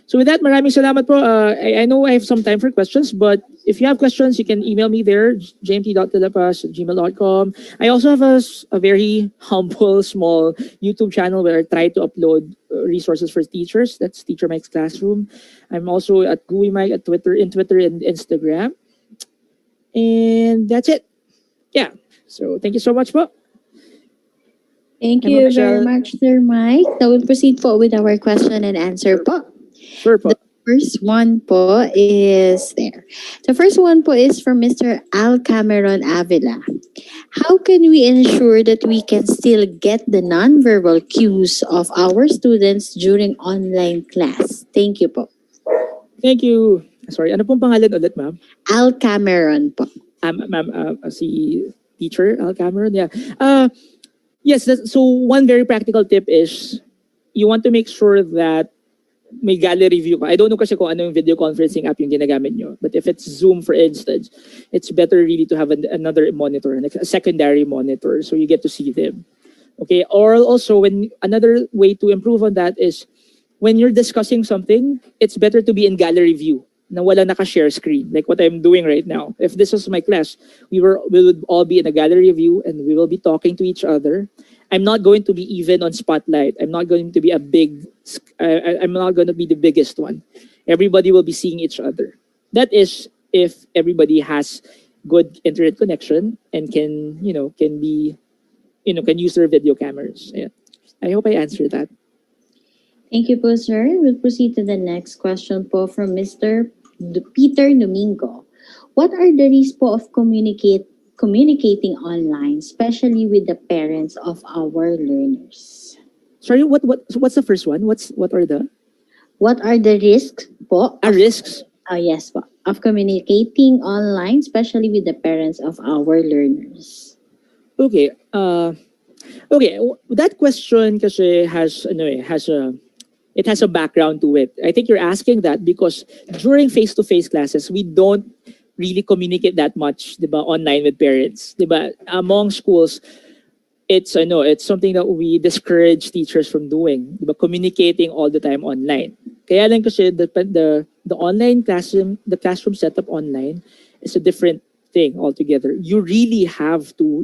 So with that, maraming salamat po. I know I have some time for questions, but if you have questions, you can email me there, jmt.telepas@gmail.com. I also have a very humble, small YouTube channel where I try to upload resources for teachers. That's Teacher Mike's Classroom. I'm also at GUI Mike at Twitter and Instagram. And that's it. Yeah. So thank you so much po. Thank Emma you very Michelle. much, Sir Mike. Now we'll proceed po with our question and answer po. Sure po. The first one po is there. The first one po is from Mr. Al Cameron Avila. How can we ensure that we can still get the nonverbal cues of our students during online class? Thank you po. Thank you. Sorry, ano pong pangalan ulit, ma'am? Al Cameron po. Ma'am, si teacher Al Cameron, yeah. Uh, yes, so one very practical tip is you want to make sure that may gallery view ka. I don't know kasi kung ano yung video conferencing app yung ginagamit nyo. But if it's Zoom, for instance, it's better really to have another monitor, like a secondary monitor, so you get to see them. Okay, or also when another way to improve on that is when you're discussing something, it's better to be in gallery view na wala naka-share screen, like what I'm doing right now. If this was my class, we would all be in a gallery view and we will be talking to each other. I'm not going to be even on spotlight. I'm not going to be I'm not going to be the biggest one. Everybody will be seeing each other. That is if everybody has good internet connection and can use their video cameras. Yeah. I hope I answered that. Thank you po, sir. We'll proceed to the next question po from Mr. Peter Domingo. What are the risks po of communicating online, especially with the parents of our learners? Sorry, what's the first one? What are the What are the risks po? risks? Yes po, of communicating online, especially with the parents of our learners. Okay. That question kasi has a background to it. I think you're asking that because during face-to-face classes, we don't really communicate that much, 'di ba, online with parents, 'di ba? Among schools, it's something that we discourage teachers from doing, 'di ba? Communicating all the time online. Kaya lang kasi the online classroom, the classroom setup online is a different thing altogether. You really have to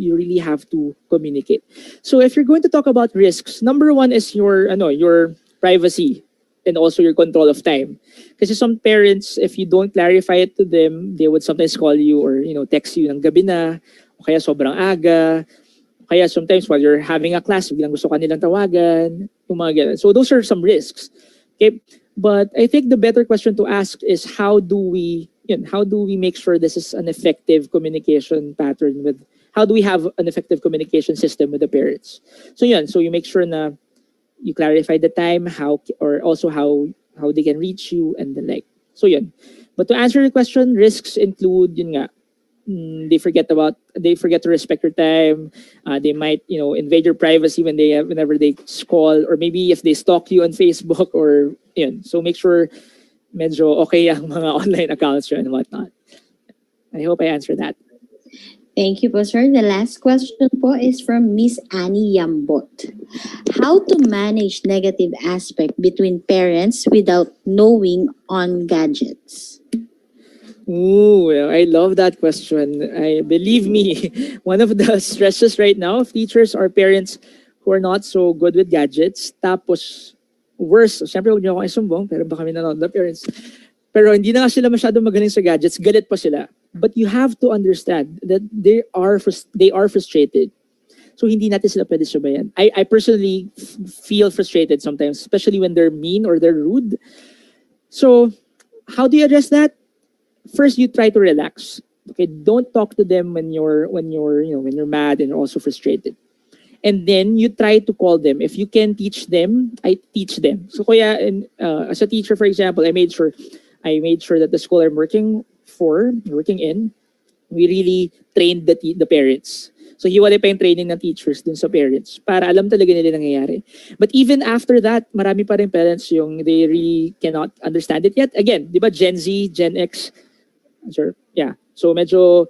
communicate. So if you're going to talk about risks, number one is your privacy and also your control of time. Kasi some parents, if you don't clarify it to them, they would sometimes call you or text you ng gabi na, o kaya sobrang aga, o kaya sometimes while you're having a class, biglang gusto ka nilang tawagan, yung mga ganun. So those are some risks. Okay? But I think the better question to ask is how do we make sure this is an effective communication pattern how do we have an effective communication system with the parents? So you make sure na you clarify the time, or also how they can reach you and the like. So But to answer your question, risks include they forget to respect your time. They might invade your privacy whenever they scroll, or maybe if they stalk you on Facebook or So make sure medyo okay ang mga online accounts and whatnot. I hope I answered that. Thank you po, sir. The last question po is from Miss Annie Yambot. How to manage negative aspect between parents without knowing on gadgets? Ooh, well, I love that question. I believe me, one of the stresses right now of teachers are parents who are not so good with gadgets. Tapos, worse, siyempre huwag niyo akong isumbong, pero baka kami nanonood na parents. Pero hindi na nga sila masyadong magaling sa gadgets, galit pa sila. But you have to understand that they are frustrated. So hindi natin sila pwede sabayan. I personally feel frustrated sometimes, especially when they're mean or they're rude. So, how do you address that? First, you try to relax. Okay, don't talk to them when you're mad and you're also frustrated. And then you try to call them. If you can teach them, I teach them. So kaya as a teacher, for example, I made sure that the school I'm working in, we really trained the parents. So hiwalay pa yung training ng teachers dun sa parents para alam talaga nila nangyayari. But even after that, marami pa rin parents yung they really cannot understand it yet. Again, di ba Gen Z, Gen X, sure, yeah. So medyo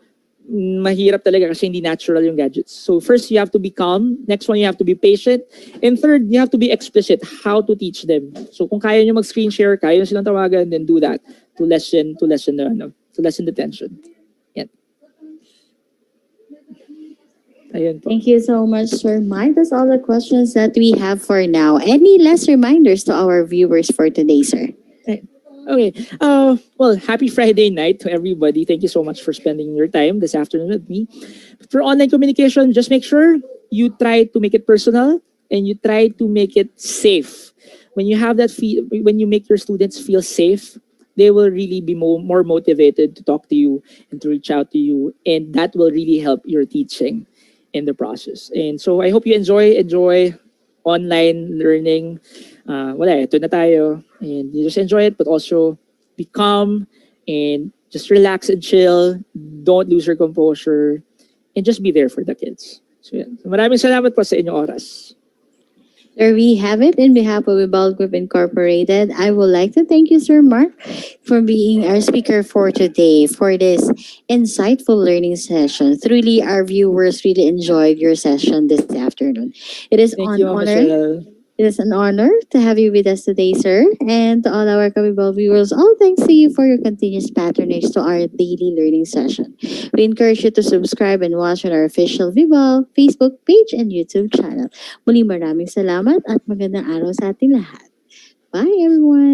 mahirap talaga kasi hindi natural yung gadgets. So first, you have to be calm. Next one, you have to be patient. And third, you have to be explicit how to teach them. So kung kaya nyo mag-screen share, kaya nyo silang tawagan, then do that to lessen the tension. Yan. Ayun po. Thank you so much, Sir Mike. That's all the questions that we have for now. Any last reminders to our viewers for today, sir? Okay. Well, happy Friday night to everybody. Thank you so much for spending your time this afternoon with me. For online communication, just make sure you try to make it personal and you try to make it safe. When you have when you make your students feel safe, they will really be more motivated to talk to you and to reach out to you, and that will really help your teaching. in the process. And so I hope you enjoy online learning. Wala, ito na tayo. And you just enjoy it, but also be calm and just relax and chill. Don't lose your composure and just be there for the kids. So, yan. So, maraming salamat po sa inyong oras. There we have it. In behalf of Vibal Group Incorporated, I would like to thank you, Sir Mark, for being our speaker for today for this insightful learning session. Truly, our viewers really enjoyed your session this afternoon. It is Thank an you, Ma'am honor. Michelle. It is an honor to have you with us today, sir. And to all our Kabibal viewers, all thanks to you for your continuous patronage to our daily learning session. We encourage you to subscribe and watch on our official Vibal Facebook page and YouTube channel. Muli maraming salamat at magandang araw sa ating lahat. Bye, everyone!